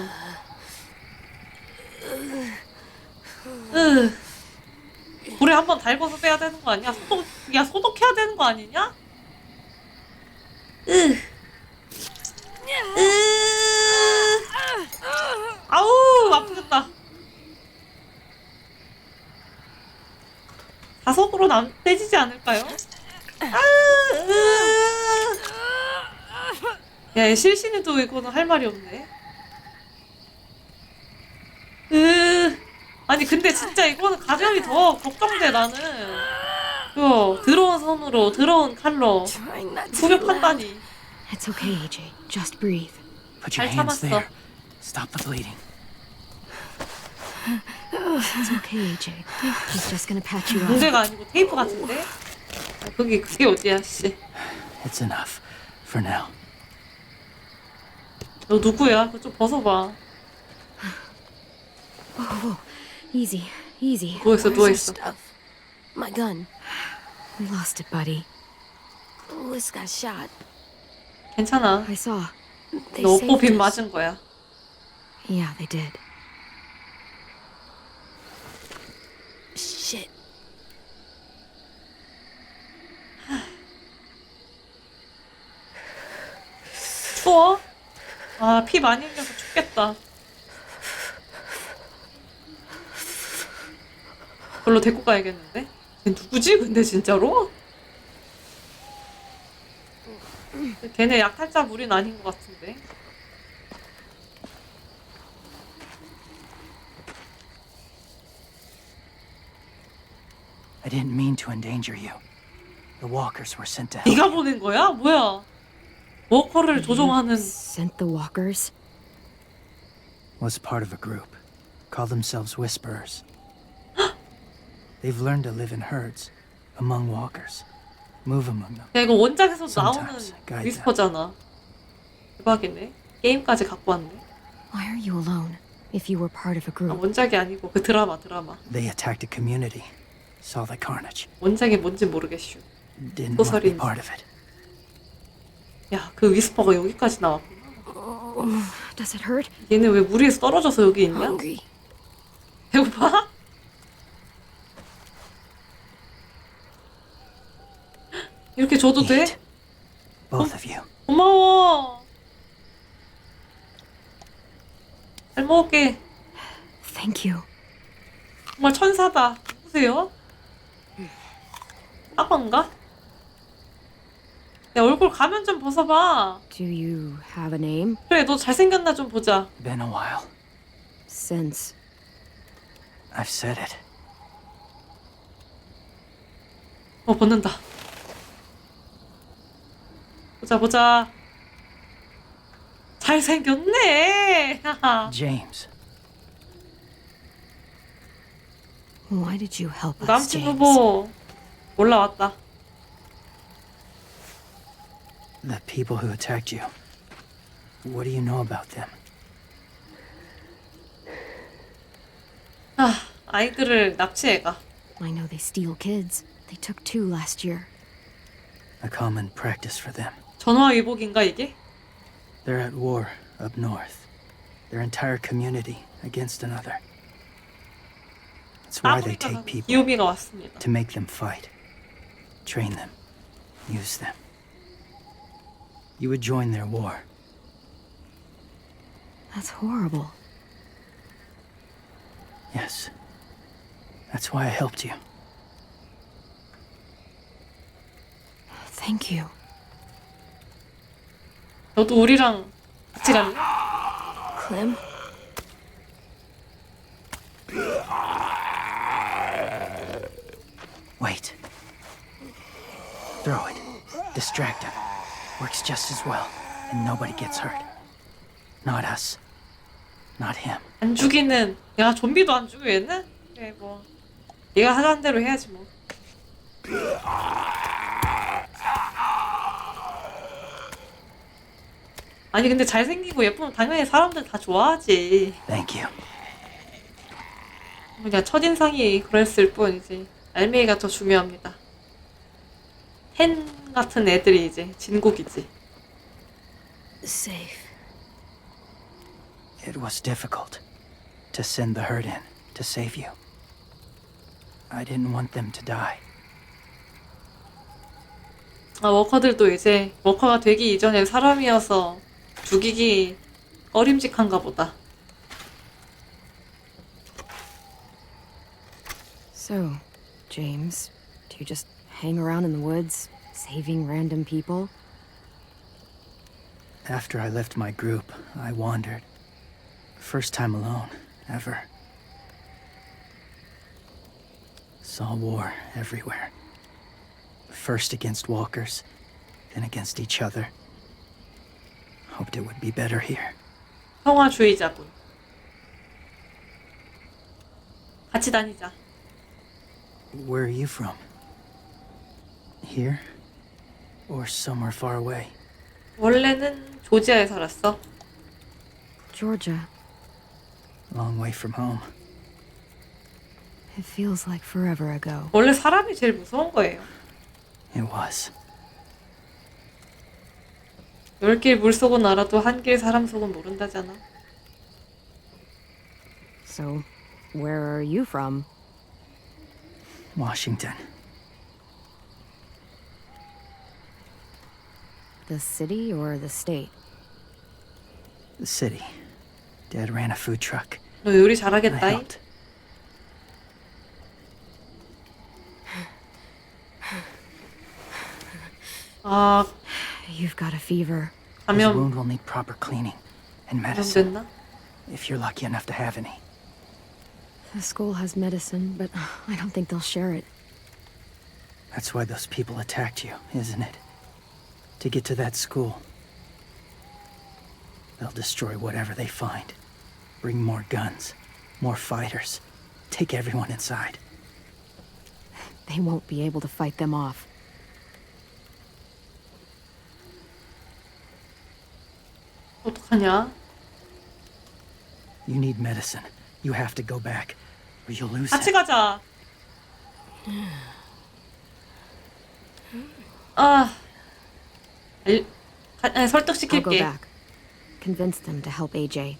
물에 한번 달궈서 빼야 되는 거 아니야? 소독해야 되는 거 아니냐? 아우 아프겠다. 자석으로 떼지지 않을까요? 야, 실신에도 이거는 할 말이 없네. 아니 근데 진짜 이거는 가장이 더 걱정돼 나는. 더러운 손으로 더러운 칼로 공격한다니. It's okay, AJ. Just breathe. Put your 잘 hands 참았어. there. Stop the bleeding. It's okay, AJ. He's just gonna patch you up. 문제가 아니고 테이프 같은데? 그게 어디야 씨. It's enough for now. 너 누구야? 그거 좀 벗어봐. Whoa. Easy, easy. 누워있어 Where's our 누워있어. stuff? My gun. We lost it, buddy. Louis got shot. 괜찮아. I saw. They 너 saved 뽀빈 us. 맞은 거야. Yeah, they did. Shit. 추워? 피 많이 흘려서 춥겠다. 별로 데리고 가야겠는데? 걔 누구지? 근데 진짜로? 걔네 약탈자 무리는 아닌 것 같은데. I didn't mean to endanger you. The walkers were sent to help. 네가 보낸 거야? 뭐야? 워커를 조종하는. Sent the walkers? Was part of a group. Call themselves Whisperers. They've learned to live in herds, among walkers. Move among them. 야, 이거 원작에서 나오는 Sometimes guide them. 위스퍼잖아. 대박이네. 게임까지 갖고 왔네. Why are you alone? If you were part of a 아, group. 원작이 아니고 그 드라마. They attacked a community. Saw the carnage. 원작이 뭔지 모르겠슈. Didn't want to be 소설인지. part of it. 야, 그 위스퍼가 여기까지 나왔구나. Does it hurt? 얘는 왜 물 위에서 떨어져서 여기 있냐? Hungry. 배고파? 이렇게 줘도 돼? Eat. Both of you. 고마워. 잘 먹을게. Thank you. 정말 천사다. 누구세요? 아빠인가? 내 얼굴 가면 좀 벗어봐. Do you have a name? 그래, 너 잘생겼나 좀 보자. Been a while. Since. I've said it. 벗는다. 보자. 잘생겼네. James. Why did you help us, 남친 James? 후보 올라왔다. The people who attacked you. What do you know about them? 아, 아이들을 납치해가. I know they steal kids. They took 2 last year. A common practice for them. 전화위복인가 이게? They're at war up north. Their entire community against another. That's why they take 아프리카가 people 기요미가 왔습니다. to make them fight. Train them. Use them. You would join their war. That's horrible. Yes. That's why I helped you. Thank you. 너도 우리랑 같이 갈래? Clem? Wait. Throw it. Distract him. Works just as well. And nobody gets hurt. Not us. Not him. 안 죽이는. 야, 좀비도 안 죽여 얘는? 그래 뭐 얘가 하자는 대로 해야지 뭐. 아니 근데 잘생기고 예쁘면 당연히 사람들 다 좋아하지. Thank you. 그냥 첫인상이 그랬을 뿐이지. 알맹이가 더 중요합니다. 헨 같은 애들이 이제 진국이지. Safe. It was difficult to send the herd in to save you. I didn't want them to die. 아, 워커들도 이제 워커가 되기 이전에 사람이어서 죽이기 어림직한가 보다. So, James, do you just hang around in the woods, saving random people? After I left my group, I wandered. First time alone, ever. Saw war everywhere. First against walkers, then against each other. Hoped it would be better here. 평화주의자군. 같이 다니자. Where are you from? Here? Or somewhere far away? 원래는 조지아에 살았어. Georgia. Long way from home. It feels like forever ago. 원래 사람이 제일 무서운 거예요. It was. 10길 물속은 알아도 한 길 사람 속은 모른다잖아. So, where are you from? Washington. The city or the state? The city. Dad ran a food truck. 너 요리 I 잘하겠다. helped. 아, You've got a fever. His 감염 wound will need proper cleaning and medicine, 감염됐나? if you're lucky enough to have any. The school has medicine, but I don't think they'll share it. That's why those people attacked you, isn't it? To get to that school. They'll destroy whatever they find. Bring more guns, more fighters. Take everyone inside. They won't be able to fight them off. 어떡하냐? You need medicine. You have to go back, or you'll lose 같이 him. 가자. 아, 아니, I'll go 설득시킬게. back. Convince them to help AJ.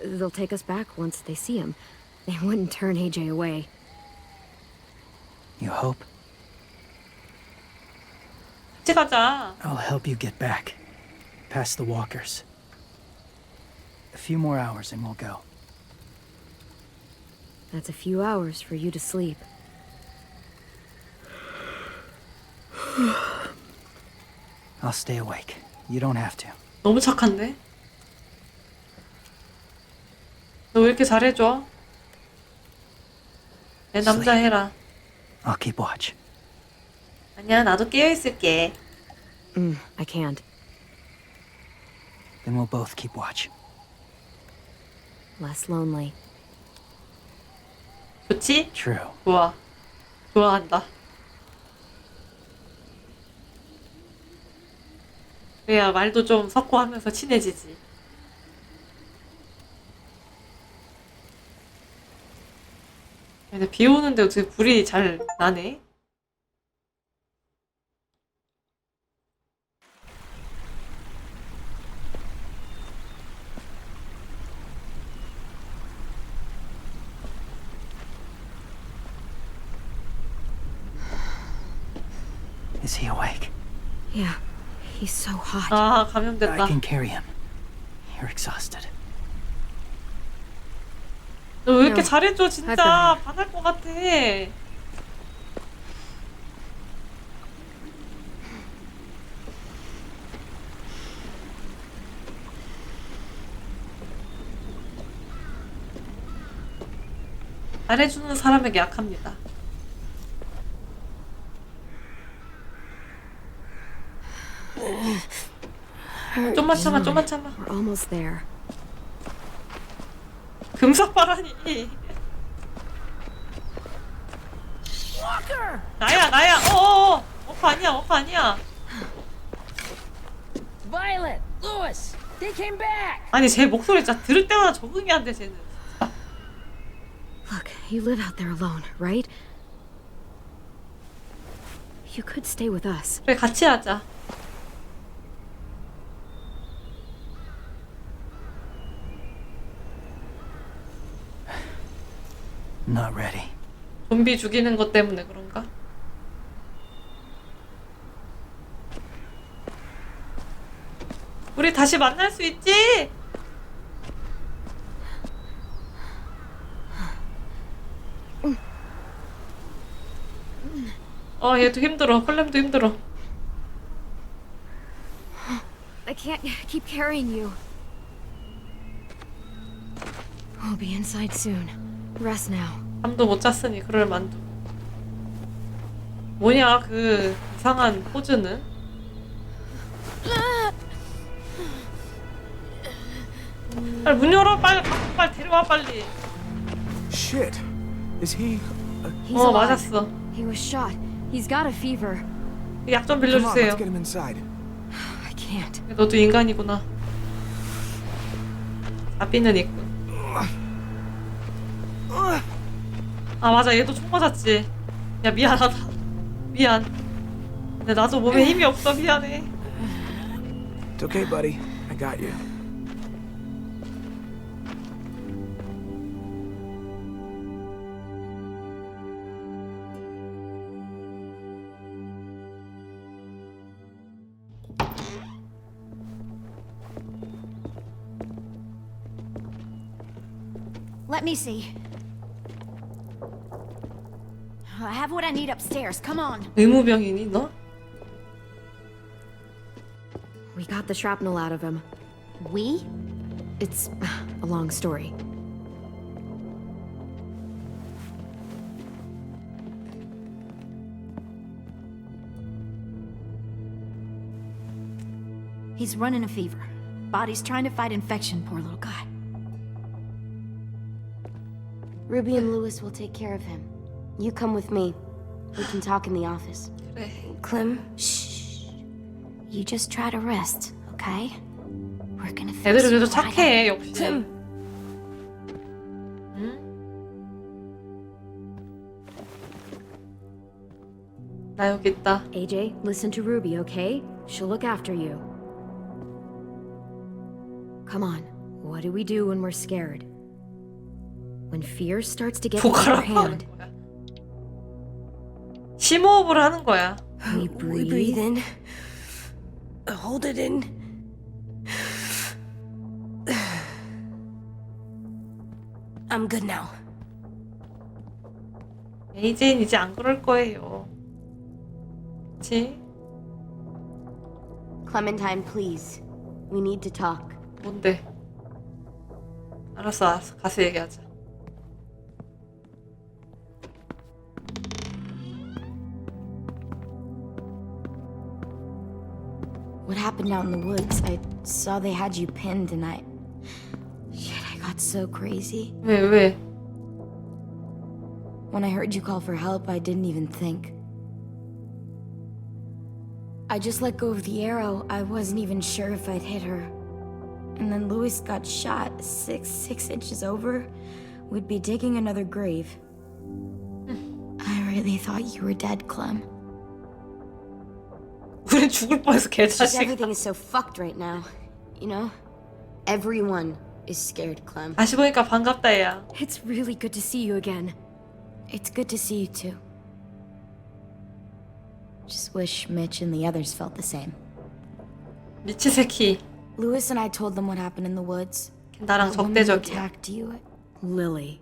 They'll take us back once they see him. They wouldn't turn AJ away. You hope? 같이 가자. I'll help you get back. Past the walkers. A few more hours and we'll go. That's a few hours for you to sleep. I'll stay awake. You don't have to. 너무 착한데? 너 왜 이렇게 잘해줘? 내 남자 해라. I'll keep watch. 아니야, 나도 깨어있을게. I can't. Then we'll both keep watch. Less lonely. 좋지? True. 좋아. 좋아한다. 그래야 말도 좀 섞고 하면서 친해지지. 근데 비 오는데 어떻게 불이 잘 나네? Is he awake? Yeah, he's so hot. 아, I 감염됐다. can carry him. You're exhausted. 너 왜 이렇게 야, 잘해줘, 진짜. 하여튼. 반할 것 같아. 잘해주는 사람에게 약합니다. 좀만 참아, 좀만 참아. We're almost there. 금삭바라니. 나야, 나야. 어어어. 워커 아니야, 워커 아니야. Violet, Lewis, they came back. 아니, 제 목소리 진짜 들을 때마다 적응이 안 돼, 쟤는. Look, you live out there alone, right? You could stay with us. 그래, 같이 하자. Not ready. 좀비 죽이는 것 때문에 그런가? 우리 다시 만날 수 있지? 얘도 힘들어. 콜렘도 힘들어. I can't keep carrying you. We'll be inside soon. Rest now. 잠도 못 잤으니 그럴 만두. 뭐냐 그 이상한 포즈는? 빨리 문 열어. 빨리 빨리 데려와 빨리. Shit. Is he? He's alive. 맞았어. He was shot. He's got a fever. 약 좀 Come on, 빌려주세요. let's get him inside. I can't. 너도 인간이구나. 아비는 있군. 아 맞아, 얘도 총 맞았지. 야 미안하다. 미안. 근데 나도 몸에 힘이 없어. 미안해. It's okay, buddy. I got you. Let me see. I have what I need upstairs. Come on. 의무병이니 너? We got the shrapnel out of him. We? It's a long story. He's running a fever. Body's trying to fight infection, poor little guy. Ruby and Lewis will take care of him. You come with me. We can talk in the office. 그래. Clem, shh. You just try to rest, okay? We're gonna fix 애들이 you 그래도 right 착해 up. 역시. Clem, 응? 나 여기 있다. AJ, listen to Ruby, okay? She'll look after you. Come on. What do we do when we're scared? When fear starts to get the upper 보가라고 hand, 하는 거야. 심호흡을 하는 거야. we we breathe. breathe in. Hold it in. I'm good now. AJ는 이제 안 그럴 거예요. 그치? Clementine, please. We need to talk. 뭔데? 알았어, 알았어. 가서 얘기하자. What happened out in the woods? I saw they had you pinned and Shit, I got so crazy. 왜? When I heard you call for help, I didn't even think. I just let go of the arrow. I wasn't even sure if I'd hit her. And then Lewis got shot 6 inches over. We'd be digging another grave. I really thought you were dead, Clem. 우린 죽을 뻔했어, Just 개자식. everything is so fucked right now. You know? Everyone is scared, Clem. 다시 보니까 반갑다, 얘야. It's really good to see you again. It's good to see you too. Just wish Mitch and the others felt the same. 미치 새끼. Lewis and I told them what happened in the woods. 나랑 That woman who 적대적이야. attacked you. Lily.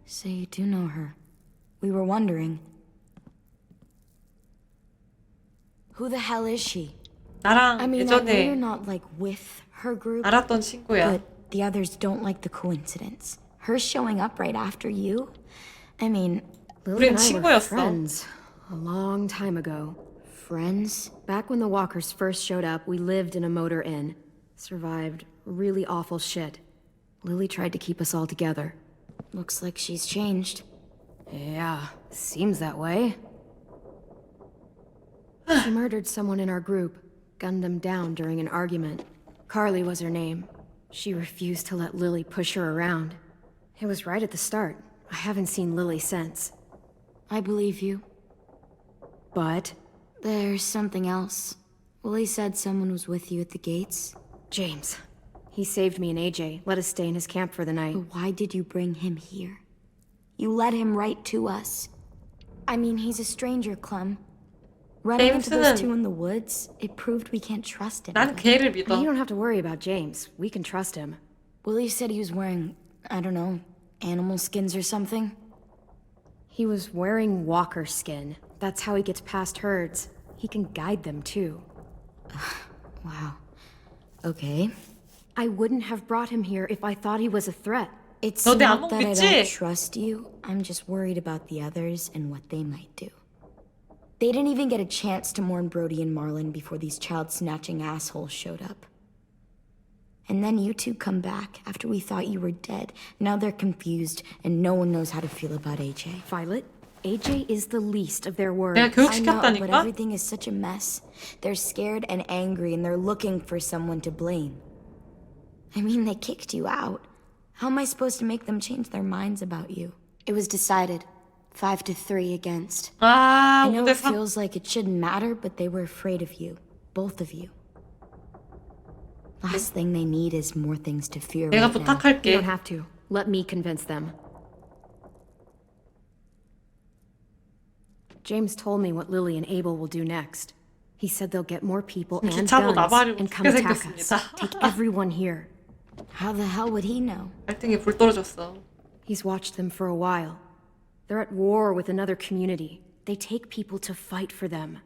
So you do know her. We were wondering. Who the hell is she? 나랑 I mean, I know you're 예전에 not like with her group, 알았던 친구야. but the others don't like the coincidence. Her showing up right after you? I mean, Lily and 우린 I were 친구였어. friends a long time ago. friends? Back when the walkers first showed up, we lived in a motor inn. Survived really awful shit. Lily tried to keep us all together. Looks like she's changed. Yeah, seems that way. She murdered someone in our group, gunned them down during an argument. Carly was her name. She refused to let Lily push her around. It was right at the start. I haven't seen Lily since. I believe you. But There's something else. Willie said someone was with you at the gates. James, he saved me and AJ, let us stay in his camp for the night. But why did you bring him here? You led him right to us. I mean, he's a stranger, Clem. Running into those two in the woods, it proved we can't trust him. 난 걔를 You 믿어. don't have to worry about James. We can trust him. Willie said he was wearing, I don't know, animal skins or something. He was wearing walker skin. That's how he gets past herds. He can guide them too. Wow. Okay. I wouldn't have brought him here if I thought he was a threat. It's 너 내 not 안목 that I 믿지? don't trust you. I'm just worried about the others and what they might do. They didn't even get a chance to mourn Brody and Marlon before these child-snatching assholes showed up. And then you two come back after we thought you were dead. Now they're confused, and no one knows how to feel about AJ. Violet, AJ is the least of their worries. 내가 I know, but 교육시켰다니까? everything is such a mess. They're scared and angry, and they're looking for someone to blame. I mean, they kicked you out. How am I supposed to make them change their minds about you? It was decided. 5-3 against. 아, I know it 5대3. feels like it shouldn't matter, but they were afraid of you. Both of you. Last thing they need is more things to fear 내가 right now. You 부탁할게. don't have to. Let me convince them. James told me what Lily and Abel will do next. He said they'll get more people and 기차도 guns 나발이고 and come 죽게 attack us. 생겼습니다. Take everyone here. How the hell would he know? 갈등에 불 떨어졌어. He's watched them for a while. They're at war with another community. They take people to fight for them.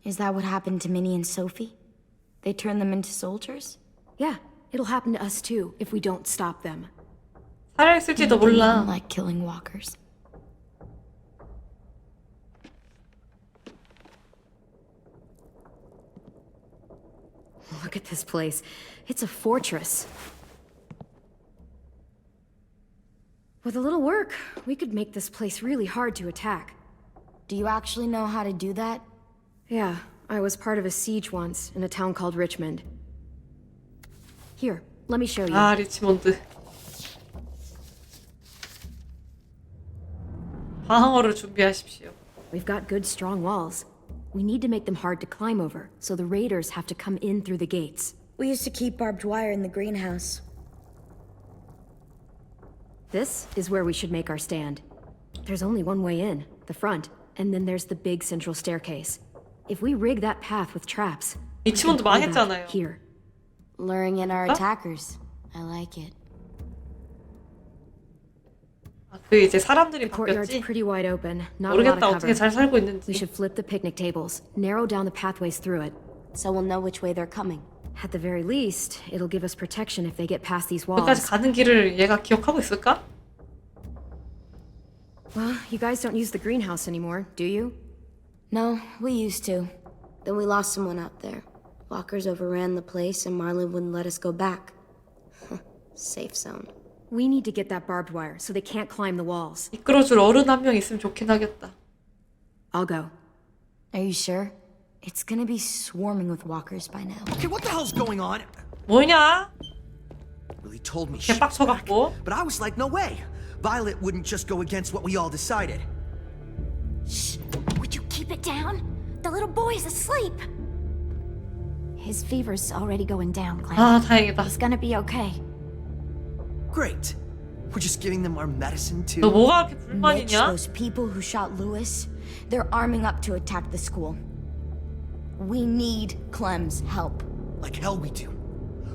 Is that what happened to Minnie and Sophie? They turn them into soldiers? Yeah, it'll happen to us too if we don't stop them. 살아있을지도 They 몰라. even like killing walkers. Look at this place. It's a fortress. With a little work, we could make this place really hard to attack. Do you actually know how to do that? Yeah, I was part of a siege once in a town called Richmond. Here, let me show you. 아, 리치몬드. 방어를 준비하십시오. We've got good, strong walls. We need to make them hard to climb over, so the raiders have to come in through the gates. We used to keep barbed wire in the greenhouse. This is where we should make our stand. There's only one way in, the front, and then there's the big central staircase. If we rig that path with traps, we can 리치몬드 pull back 망했잖아요. here. Luring in our attackers. I like it. 아, 그 이제 사람들이 The courtyard's 바뀌었지? pretty wide open, not a lot 모르겠다. of 어떻게 cover. 잘 살고 We 있는지. should flip the picnic tables, narrow down the pathways through it. So we'll know which way they're coming. At the very least, it'll give us protection if they get past these 여기까지 walls. 가는 길을 얘가 기억하고 있을까? Well, you guys don't use the greenhouse anymore, do you? No, we used to. Then we lost someone out there. Walkers overran the place and Marlon wouldn't let us go back. Safe zone. We need to get that barbed wire so they can't climb the walls. 이끌어줄 어른 한 명 있으면 좋긴 하겠다. I'll go. Are you sure? It's gonna be swarming with walkers by now. Okay, what the hell's going on? 뭐냐? Lily told me she was 개빡쳐갖고. back, but I was like, no way. Violet wouldn't just go against what we all decided. Shh! Would you keep it down? The little boy's asleep. His fever's already going down, Clem. 아, 다행이다. He's gonna be okay. Great. We're just giving them our medicine 너 too. 뭐가 그렇게 Mitch, 불만이냐? those people who shot Lewis, they're arming up to attack the school. We need Clem's help. Like hell we do.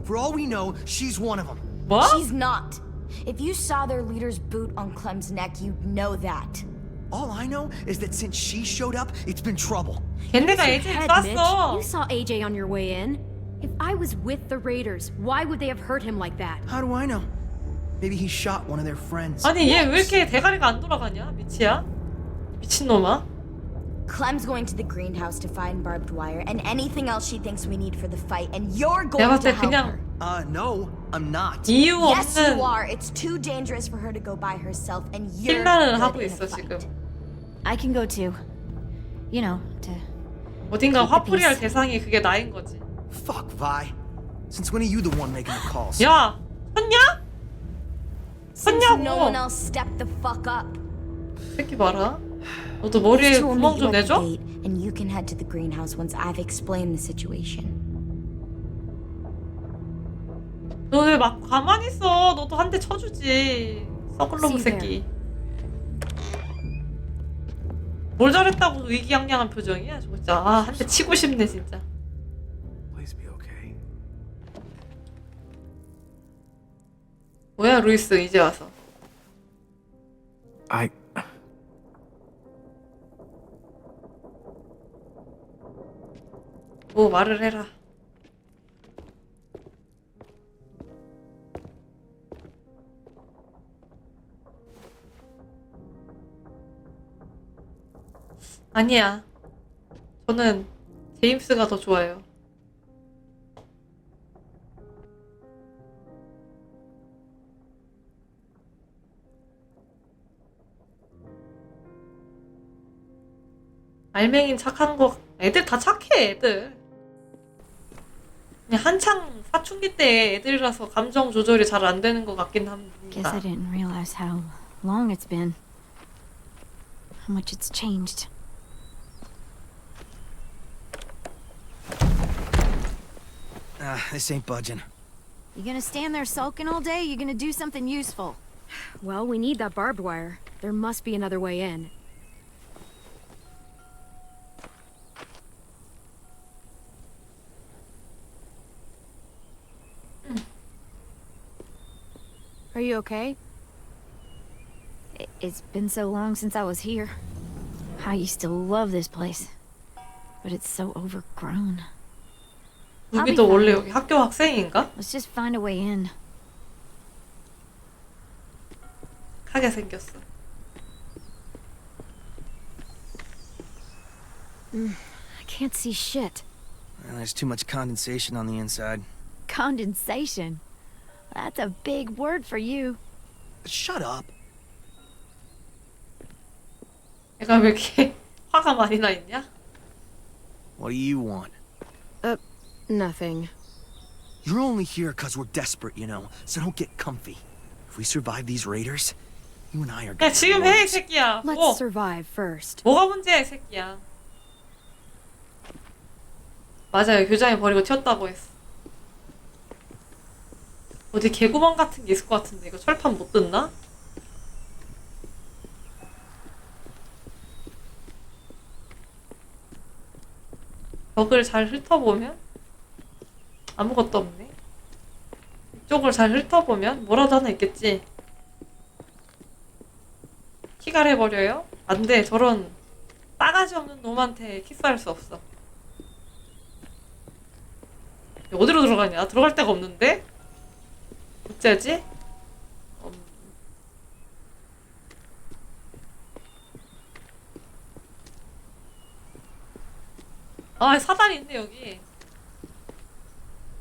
For all we know, she's one of them. 뭐? She's not. If you saw their leader's boot on Clem's neck, you'd know that. All I know is that since she showed up, it's been trouble. 걔네가 AJ Head, Mitch. 쐈어. You saw AJ on your way in. If I was with the raiders, why would they have hurt him like that? How do I know? Maybe he shot one of their friends. 아니 얘 왜 이렇게 대가리가 안 돌아가냐? 미치야? 미친놈아? Clem's going to the greenhouse to find barbed wire and anything else she thinks we need for the fight, and you're going 내가 to 봤을 때 help her. 그냥 No, I'm not. 이유 Yes, you 없는 are. It's too dangerous for her to go by herself, and you're 힐난을 good 하고 in a 있어 fight. 지금. I can go too. You know, to... 어딘가 Keep the 화풀이할 peace. 대상이 그게 나인 거지. Fuck, Vi. Since when are you the one making the calls? 야, 섰냐? Since 섰냐고. no one else stepped the fuck up. 새끼 봐라. 너도 머리에 These two will 구멍 meet 좀 you at the 내줘? gate, and you can head to the greenhouse once I've explained the situation. 너 왜 막 가만히 있어? 너도 한 대 쳐주지. 썩을 놈의 See you 새끼. 뭘 잘했다고 의기양양한 표정이야? 저 진짜 한 대 치고 싶네 진짜. Please be okay. 뭐야 루이스 이제 와서. 뭐 말을 해라. 아니야. 저는 제임스가 더 좋아요. 알맹인 착한 거 애들 다 착해 애들. 그냥 한창 사춘기 때 애들이라서 감정 조절이 잘 안 되는 것 같긴 Guess I 합니다. didn't realize how long it's been. How much it's changed. This ain't budging. You gonna stand there sulking all day? You gonna do something useful? Well, we need that barbed wire. There must be another way in. Are you okay? It's been so long since I was here. I used to love this place. But it's so overgrown. 루비도 원래 여기 학교 학생인가? Let's just find a way in. 하게 생겼어. I can't see shit. Well, there's too much condensation on the inside. Condensation. That's a big word for you. Shut up. 얘가 왜 이렇게 화가 많이 나 있냐? What do you want? Nothing. You're only here because we're desperate, you know, so don't get comfy. If we survive these raiders, you and I are 야 gonna 지금 be 해 이 lords. 새끼야. Let's 뭐 survive first. 뭐가 문제야 이 새끼야. 맞아요. 교장이 버리고 튀었다고 했어. 어디 개구멍 같은 게 있을 것 같은데 이거 철판 못 뜯나? 벽을 잘 훑어보면 아무것도 없네. 이쪽을 잘 훑어보면 뭐라도 하나 있겠지. 키갈 해버려요? 안돼. 저런 싸가지 없는 놈한테 키스할 수 없어. 어디로 들어가냐? 들어갈 데가 없는데? 어쩌지? 아 사다리 있네 여기.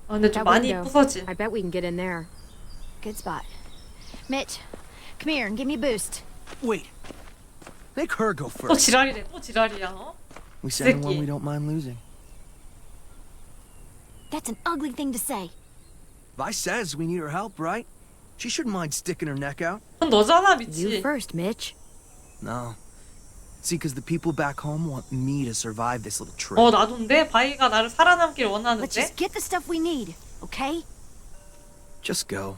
아 근데 좀 That 많이 window. 부서진. I bet we can get in there. Good spot. Mitch, come here and give me a boost. Wait. Make her go 또 first. 지랄이래. 또 지랄이야. 어? We send her one 새끼. we don't mind losing. That's an ugly thing to say. Vi says we need her help, right? She shouldn't mind sticking her neck out. 그건 너잖아 You 미치. first, Mitch. No. See, because the people back home want me to survive this little trip. 어 나도인데 바이가 나를 살아남길 Let's 원하는데. just get the stuff we need, okay? Just go.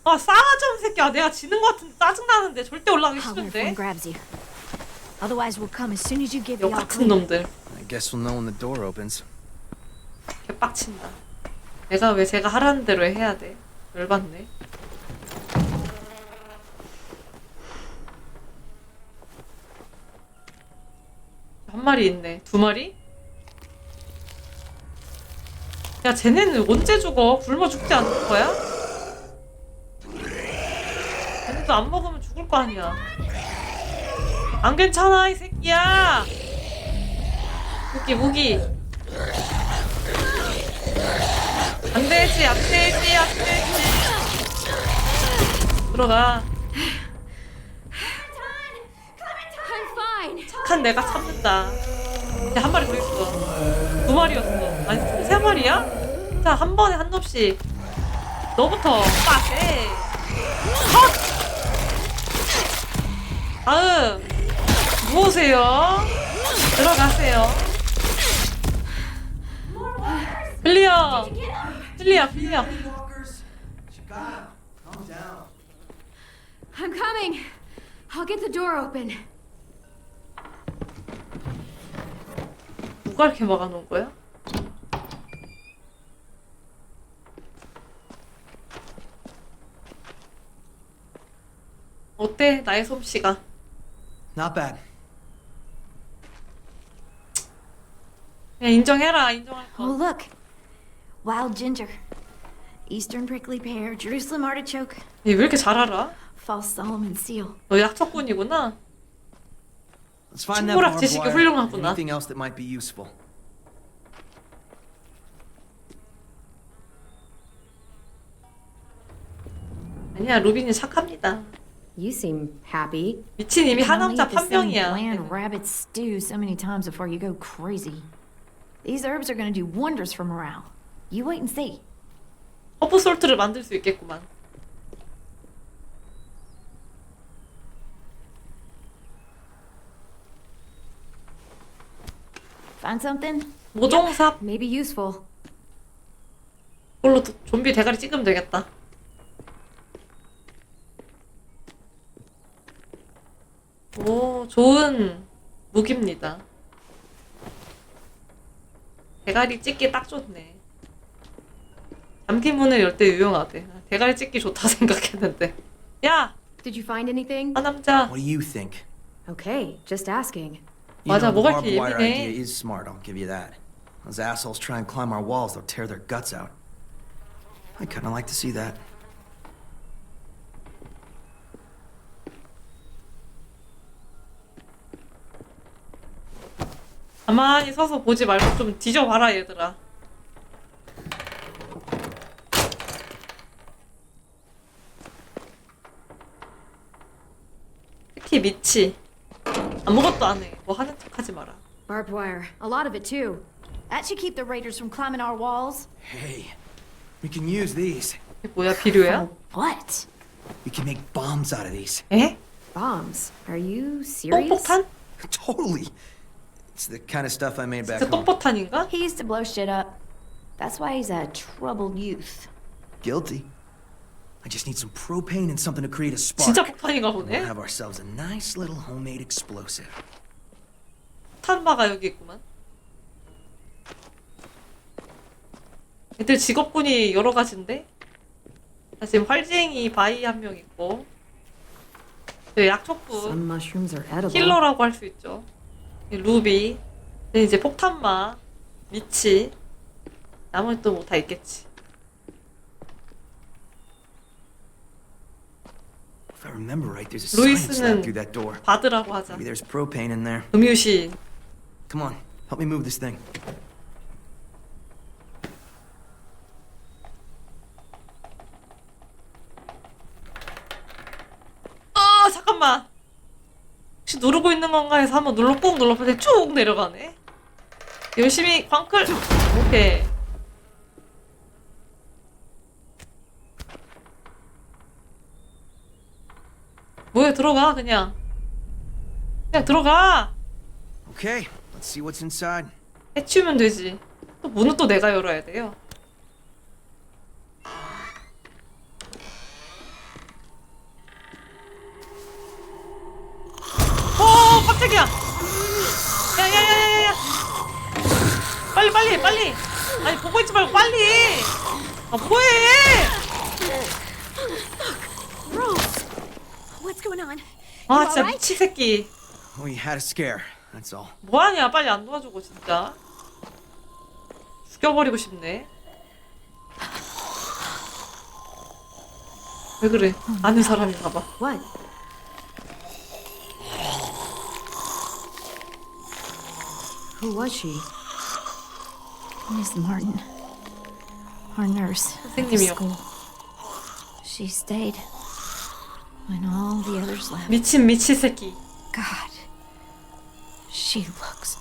아 싸가지 없는 새끼야. 내가 지는 것 같은데 짜증나는데 절대 올라가기 I'll wait if 싫은데. one grabs you. Otherwise, we'll come as soon as you give 요 the all 같은 clear. 놈들. I guess we'll know when the door opens. 개빡친다. 내가 왜 제가 하라는 대로 해야 돼. 열받네. 한 마리 있네. 두 마리? 야 쟤네는 언제 죽어? 굶어 죽지 않는 거야? 쟤네도 안 먹으면 죽을 거 아니야. 안 괜찮아 이 새끼야. 무기 안 되지 안 되지 안 되지. 들어가. I'm fine. 착한 내가 참는다. 이제 한 마리 더 있어. 두 마리였어. 아니 총 세 마리야? 자 한 번에 한 놈씩. 너부터 빡세. 컷. 다음 누우세요. 들어가세요. 클리어. 클리어. I'm coming. I'll get the door open. 누가 이렇게 막아놓은 거야? 어때? 나의 솜씨가. Not bad. 그냥 인정해라. 인정할 거. Oh, look. Wild ginger. Eastern prickly pear, Jerusalem artichoke, 얘 왜 이렇게 잘 알아? false Solomon seal. 너 약초꾼이구나. Let's find that 친구랑 barbed 지식이 wire. 훌륭하구나. Anything else that might be useful. 아니야, 루빈이 착합니다. You seem happy. 미친 이미 한 You'll 남자 eat the same 판명이야. bland rabbit stew so many times before you go crazy. These herbs are going to do wonders for morale. You wait and see. 허브 솔트를 만들 수 있겠구만. Find something? 모종삽. Maybe useful. 그걸로 좀비 대가리 찍으면 되겠다. 오, 좋은 무기입니다. 대가리 찍기 딱 좋네. 잠긴 문을 열 때 유용하대. 대가리 찍기 좋다 생각했는데. 야! Did you find anything? 아 남자. What do you think? Okay, just asking. You 맞아, know, the 뭐가 barbed 이렇게 wire 예민해. idea is smart, I'll give you that. Those assholes try and climb our walls, they'll tear their guts out. I kinda like to see that. 가만히 서서 보지 말고 좀 뒤져봐라 얘들아. 특히 미치 아무것도 안 해. 뭐 하는 척하지 마라. Barbed wire. A lot of it, too. That should keep the raiders from climbing our walls. Hey, we can use these. 이게 뭐야, 비료야? What? We can make bombs out of these. 에? Bombs. Are you serious? 똥폭탄? Totally. It's the kind of stuff I made back 진짜 home. 똥폭탄인가? He used to blow shit up. That's why he's a troubled youth. Guilty. I just need some propane and something to create a spark. 진짜 폭탄인가 We'll 보네. have ourselves a nice little homemade explosive. 폭탄마가 여기 있구만. 애들 직업군이 여러 가지인데? 나 지금 활쟁이 바이 한 명 있고, Some 약초꾼, mushrooms are edible. 킬러라고 할 수 있죠. 루비, 이제 폭탄마, 미치, 나머지 또 뭐 다 있겠지. If I remember right, there's a sign slapped 루이스는 through that door. 바드라고 하자. Maybe there's propane in there. 음유시인. Come on, help me move this thing. 잠깐만. 혹시 누르고 있는 건가 해서 한번 꾹 눌러봤더니 쭉 내려가네. 열심히 광클. 오케이. 뭐야, 들어가 그냥 들어가. Okay, let's see what's inside. 해치우면 되지. 또 문은 또 내가 열어야 돼요. 깜짝이야. 야야야야야. 빨리. 아니 보고 있지 말고 빨리. 아 뭐해? Rose! What's going on? 아 진짜 미치 새끼. We had a scare, that's all. 뭐하냐? 빨리 안 도와주고 진짜. 죽여버리고 싶네. 왜 그래? 아는 사람인가 봐. What? Who was she? Miss Martin. Our nurse at the 선생님이요. school. She stayed when all the others left. 미친 미치 새끼. God. She looks...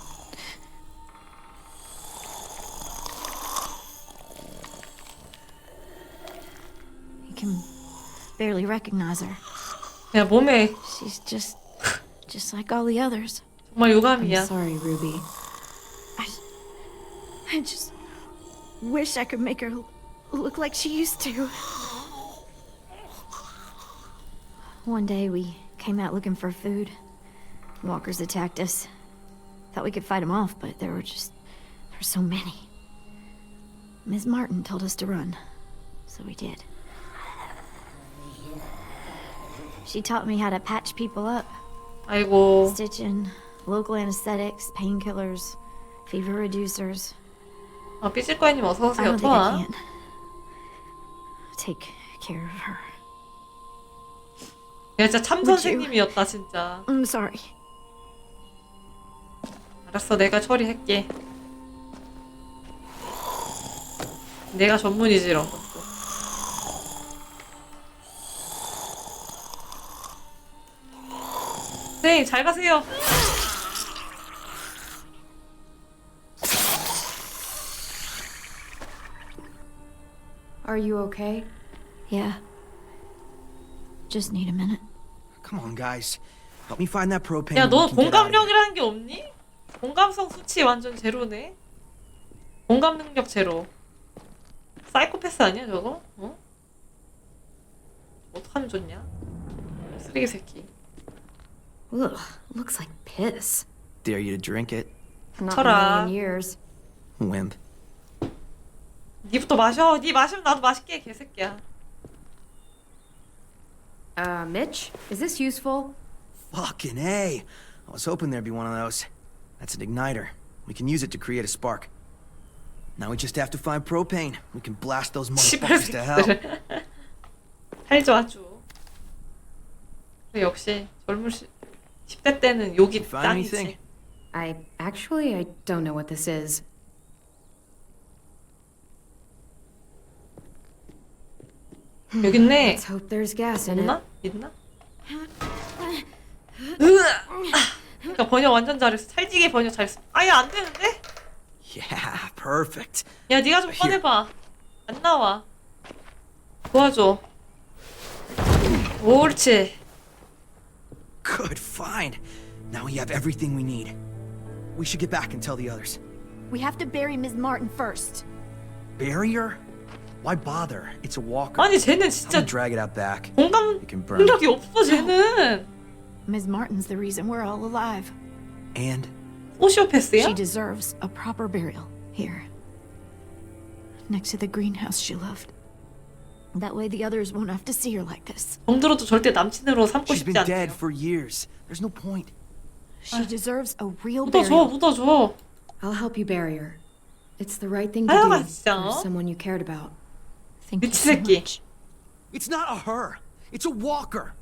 You can barely recognize her. 야 몸에 She's just like all the others. 정말 I'm 유감이야. sorry, Ruby. I just wish I could make her look like she used to. One day we came out looking for food. Walkers attacked us. Thought we could fight them off, but there were so many. Ms. Martin told us to run, so we did. She taught me how to patch people up. 아이고. Stitching, local anesthetics, painkillers, fever reducers. 아 삐질거이님 어서 I 오세요. don't think I 토아. can take care of her. 야 진짜 참 Would you? 선생님이었다 진짜. I'm sorry. 알았어, 내가 처리할게. 내가 전문이지 이런 것도. 선생님 잘 가세요. Are you okay? Yeah. Just need a minute. Come on, guys. Help me find that propane. 야, and we 너 can get out of here. 공감력이라는 게 없니? 공감성 수치 완전 제로네. 공감 능력 제로. 사이코패스 아니야 저거? 어? 어떡하면 좋냐? 쓰레기 새끼. Ugh, looks like piss. Dare you to drink it, Not in a 쳐라. million years. wimp. 니부터 마셔. 니 마시면 나도 마실게 개새끼야. Mitch, is this useful? Fucking A. I was hoping there'd be one of those. That's an igniter. We can use it to create a spark. Now we just have to find propane. We can blast those 시발 motherfuckers to hell. 새끼들. 살죠 아주. 역시 젊은 10대 때는 욕이 Find anything? 짱이지. I don't know what this is. 여기 있네. Let's hope there's gas in it. 없나? 있나? 으아! 그러니까 번역 완전 잘했어. 찰지게 번역 잘했어. 아예 안 되는데? Yeah, perfect. 야 네가 좀 꺼내봐. 안 나와. 도와줘. 옳지. Good, fine. Now we have everything we need. We should get back and tell the others. We have to bury Ms. Martin first. Bury her? Why bother? It's a walker. 아니 쟤는 I'll 진짜 drag it out back. 공감 You can burn 능력이 it. 없어 쟤는. Ms. Martin's the reason we're all alive. And 소시오패스야? She deserves a proper burial here. Next to the greenhouse she loved. That way the others won't have to see her like this. 정들어도 절대 남친으로 삼고 she's 싶지 been dead 않대요. for years. There's no point. She deserves a real 묻어줘 burial. 묻어줘. I'll help you bury her. It's the right thing to 아유, do 진짜. for someone you cared about. Thank you 미친 so 새끼. much. It's not a her. It's a walker.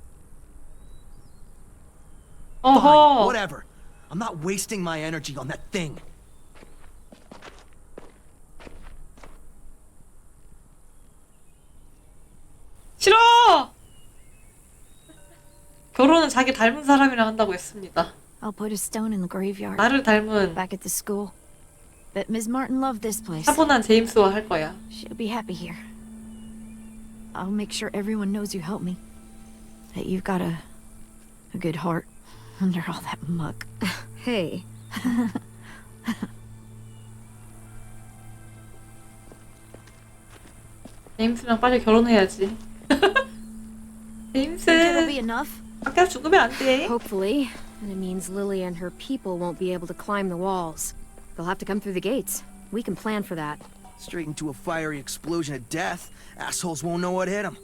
어허. Fine, whatever. I'm not wasting my energy on that thing. 싫어. 결혼은 자기 닮은 사람이랑 한다고 했습니다. I'll put a stone in the graveyard 나를 닮은 back at the school. Bet Ms. Martin loved this place. 차분한 제임스와 할 거야. She'll be happy here. I'll make sure everyone knows you helped me. That you've got a good heart under all that muck. Hey, 제임스랑 빨리 결혼해야지. Think it'll be 제임스. enough? 아까 죽으면 안 돼. hopefully. And it means Lily and her people won't be able to climb the walls. They'll have to come through the gates. We can plan for that. Straight into a fiery explosion of death. Assholes won't know what hit them.